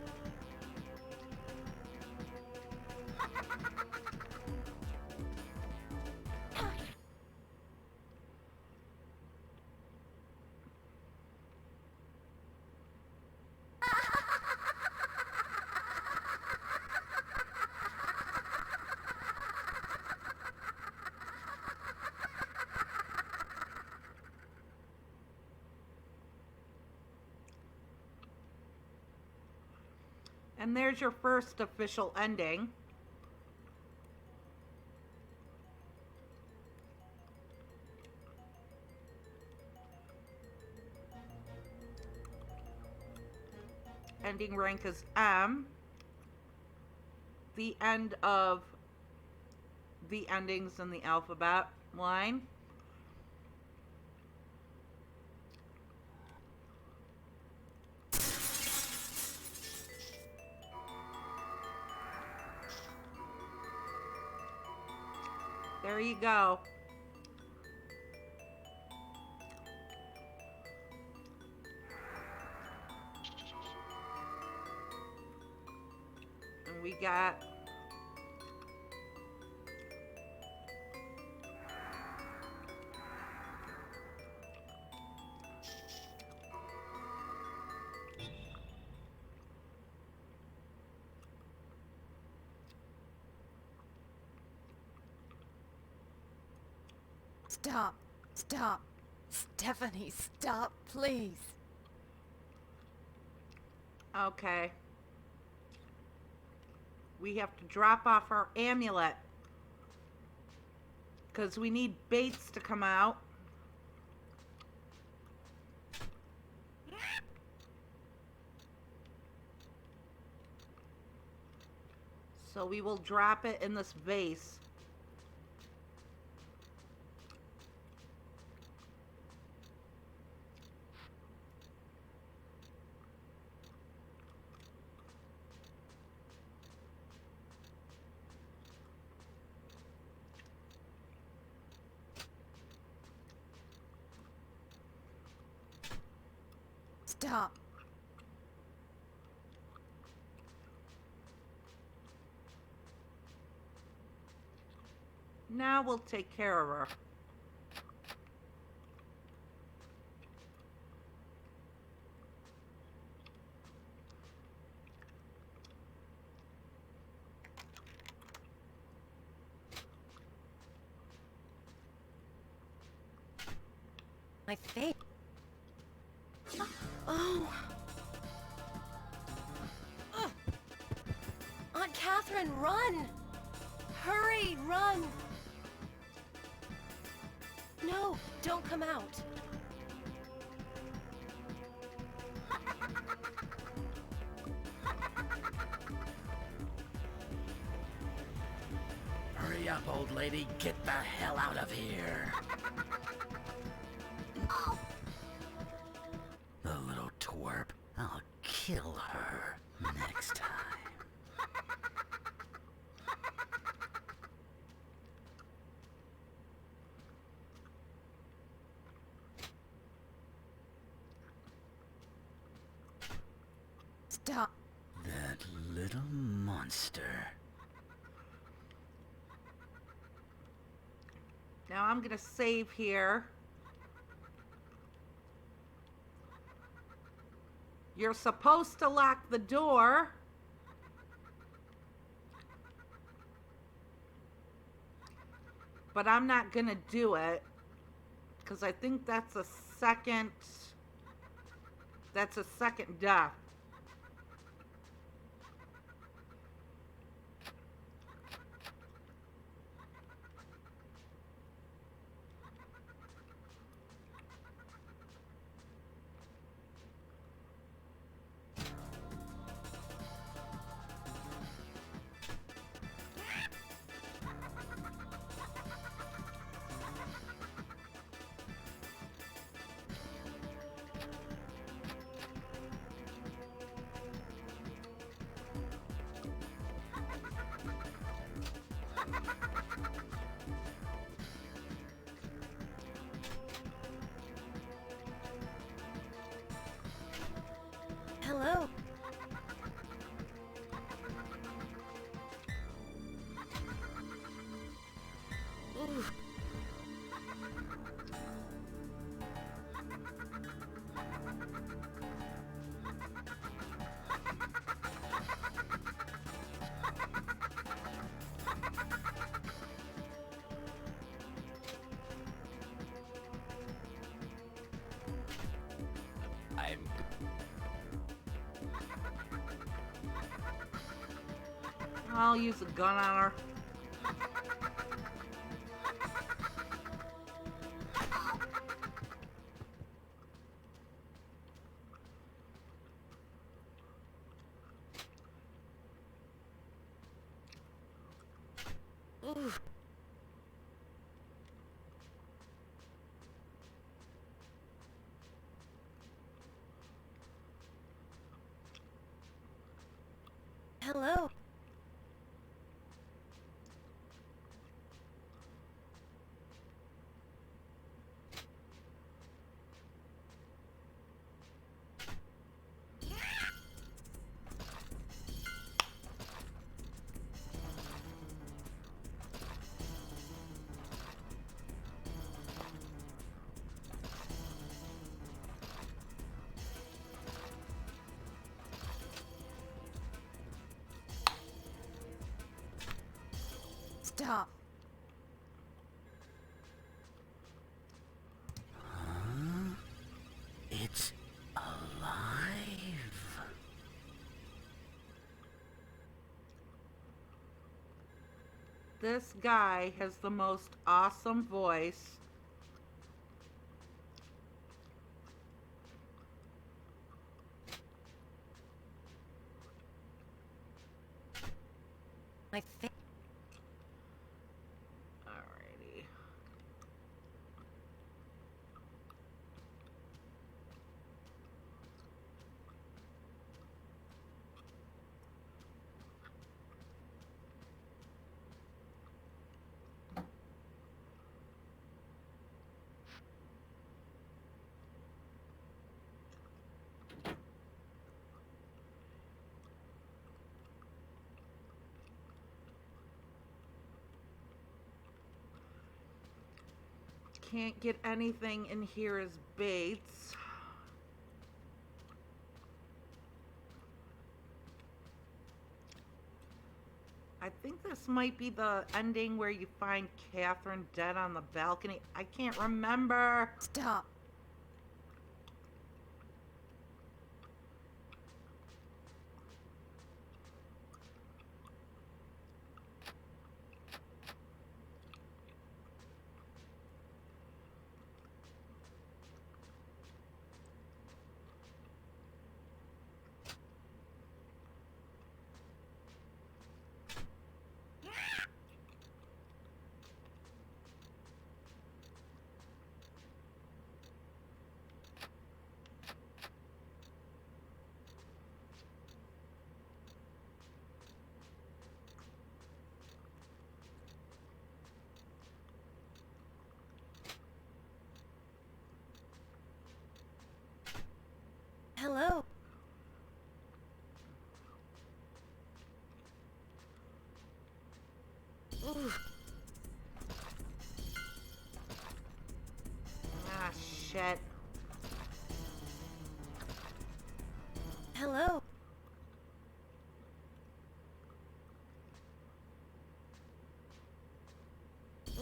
And there's your first official ending. Ending rank is M. The end of the endings in the alphabet line. There you go. And we got Stop. Stop. Stephanie, stop, please. okay. We have to drop off our amulet because we need Bates to come out. So we will drop it in this vase. Stop. Now we'll take care of her. My face. Oh. Aunt Catherine, run! Hurry, run! No, don't come out. Hurry up, old lady. Get the hell out of here. The little twerp. I'll kill her next time. Stop. That little monster. Now I'm going to save here. You're supposed to lock the door. But I'm not going to do it. Because I think that's a second death. Hello? Ooh. I'm... I'll use a gun on her. Ooh. Hello? Stop. It's alive. This guy has the most awesome voice. My face. Alrighty. Can't get anything in here as baits. I think this might be the ending where you find Catherine dead on the balcony. I can't remember. Stop. Hello? Ooh. Ah, shit.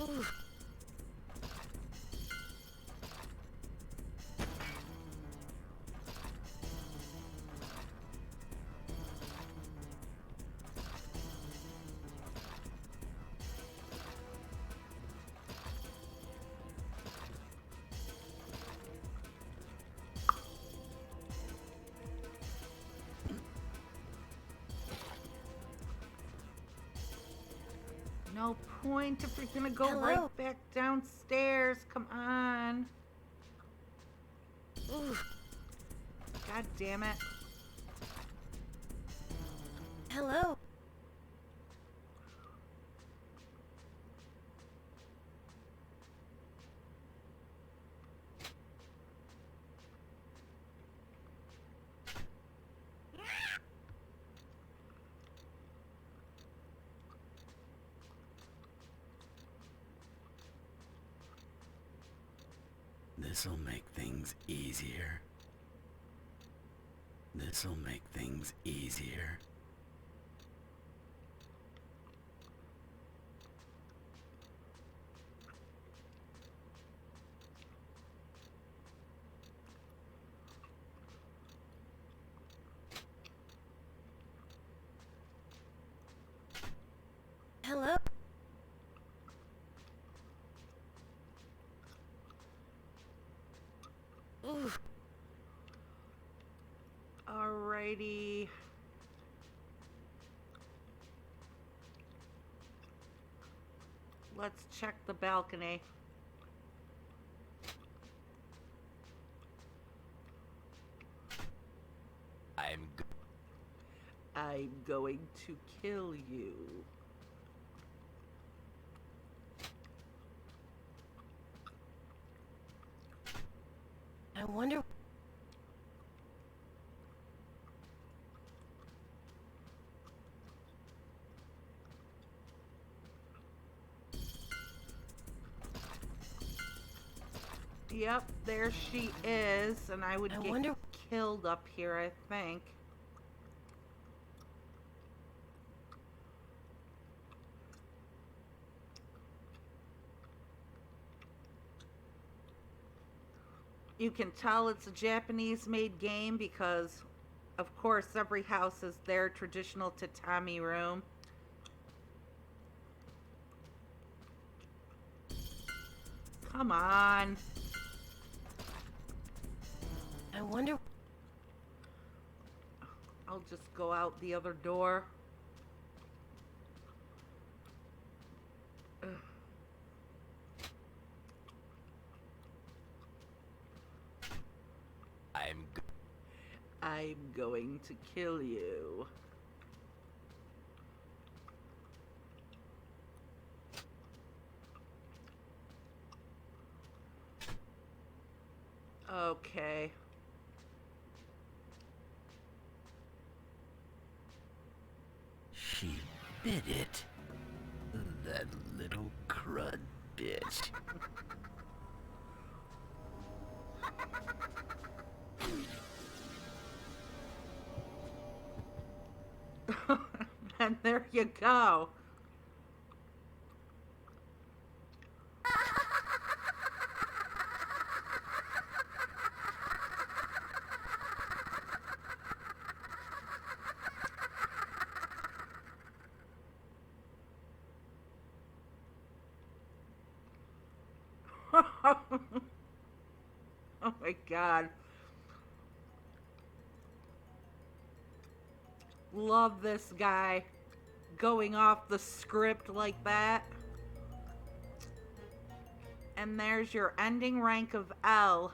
Ooh. No point if you're gonna go Hello? right back downstairs. Come on. Ooh. God damn it. Hello? This'll make things easier. This'll make things easier. Hello? Ooh. Alrighty. Let's check the balcony. I'm going to kill you. I wonder... Yep, there she is, and I would I get wonder- killed up here, I think. You can tell it's a Japanese-made game because, of course, every house has their traditional tatami room. Come on. I wonder... I'll just go out the other door. Ugh. I'm going to kill you. Okay. She bit it. That little crud bitch. And there you go. Oh my God. Love this guy going off the script like that. And there's your ending rank of L.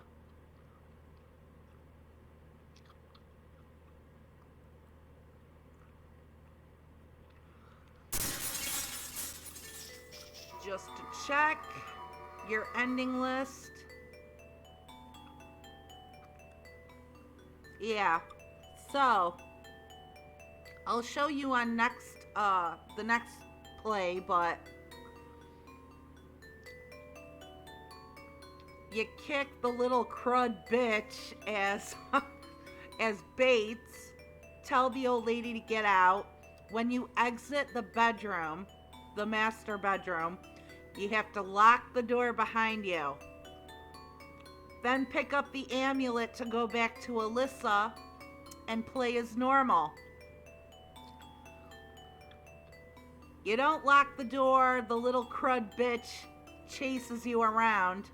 Just to check your ending list. Yeah. So, I'll show you on the next play, but you kick the little crud bitch as as Bates. Tell the old lady to get out. When you exit the bedroom, the master bedroom, You have to lock the door behind you. Then pick up the amulet to go back to Alyssa and play as normal. You don't lock the door, the little crud bitch chases you around.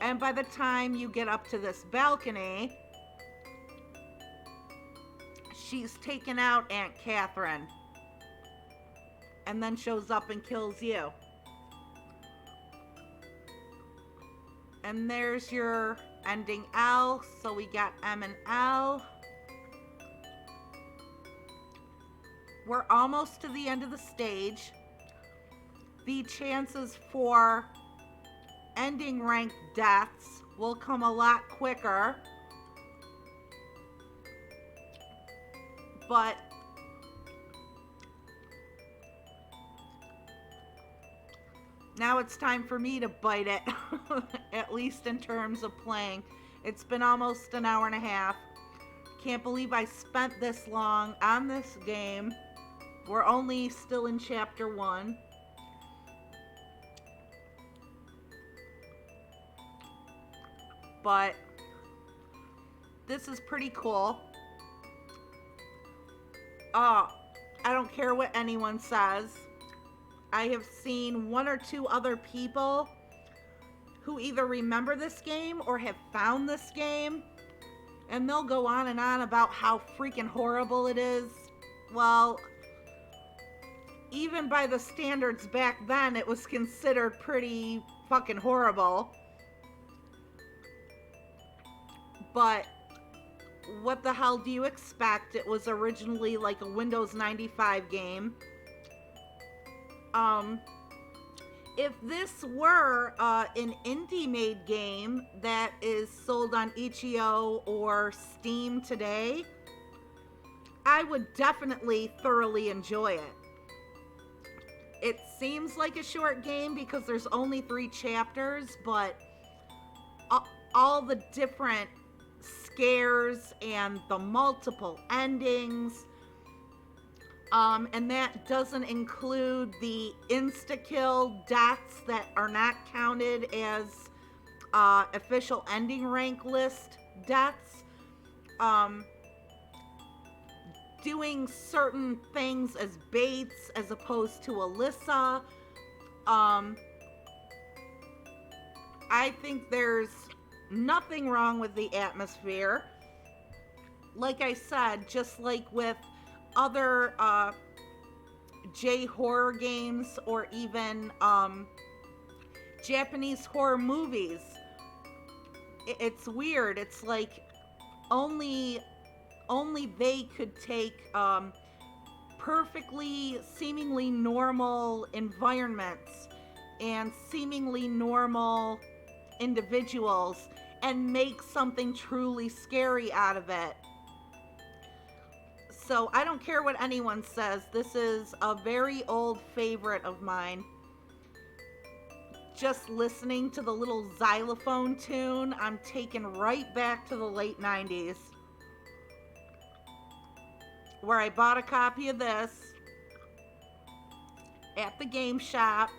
And by the time you get up to this balcony, she's taken out Aunt Catherine. And then shows up and kills you. And there's your ending L. So we got M and L. We're almost to the end of the stage. The chances for ending rank deaths will come a lot quicker. But now it's time for me to bite it, at least in terms of playing. It's been almost an hour and a half. Can't believe I spent this long on this game. We're only still in chapter 1. But this is pretty cool. I don't care what anyone says. I have seen 1 or 2 other people who either remember this game or have found this game, and they'll go on and on about how freaking horrible it is. Well, even by the standards back then, it was considered pretty fucking horrible. But what the hell do you expect? It was originally like a Windows 95 game. If this were an indie-made game that is sold on itch.io or Steam today, I would definitely thoroughly enjoy it. It seems like a short game because there's only 3 chapters, but all the different scares and the multiple endings, and that doesn't include the insta-kill deaths that are not counted as official ending rank list deaths. Doing certain things as baits as opposed to Alyssa. I think there's nothing wrong with the atmosphere. Like I said, just like with other J-horror games or even Japanese horror movies, it's weird. It's like only they could take perfectly seemingly normal environments and seemingly normal individuals and make something truly scary out of it. So I don't care what anyone says. This is a very old favorite of mine. Just listening to the little xylophone tune, I'm taken right back to the late 90s. Where I bought a copy of this at the game shop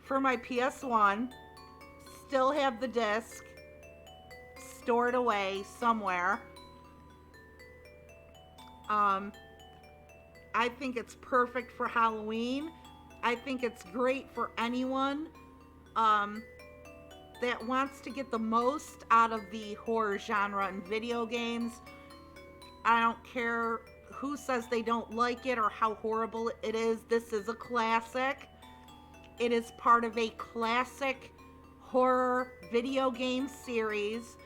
for my PS1. Still have the disc stored away somewhere. I think it's perfect for Halloween. I think it's great for anyone that wants to get the most out of the horror genre in video games. I don't care who says they don't like it or how horrible it is. This is a classic. It is part of a classic horror video game series.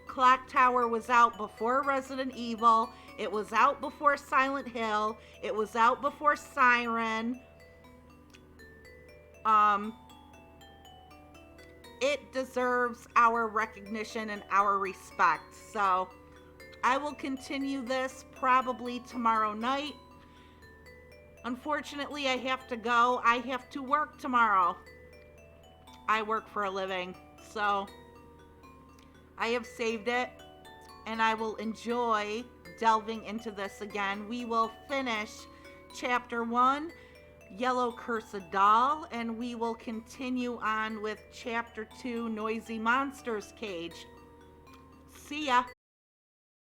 Clock Tower was out before Resident Evil. It was out before Silent Hill. It was out before Siren. It deserves our recognition and our respect. So I will continue this probably tomorrow night. Unfortunately, I have to go. I have to work tomorrow. I work for a living, so I have saved it, and I will enjoy delving into this again. We will finish Chapter 1 Yellow Cursed Doll, and we will continue on with Chapter 2, Noisy Monsters Cage. See ya!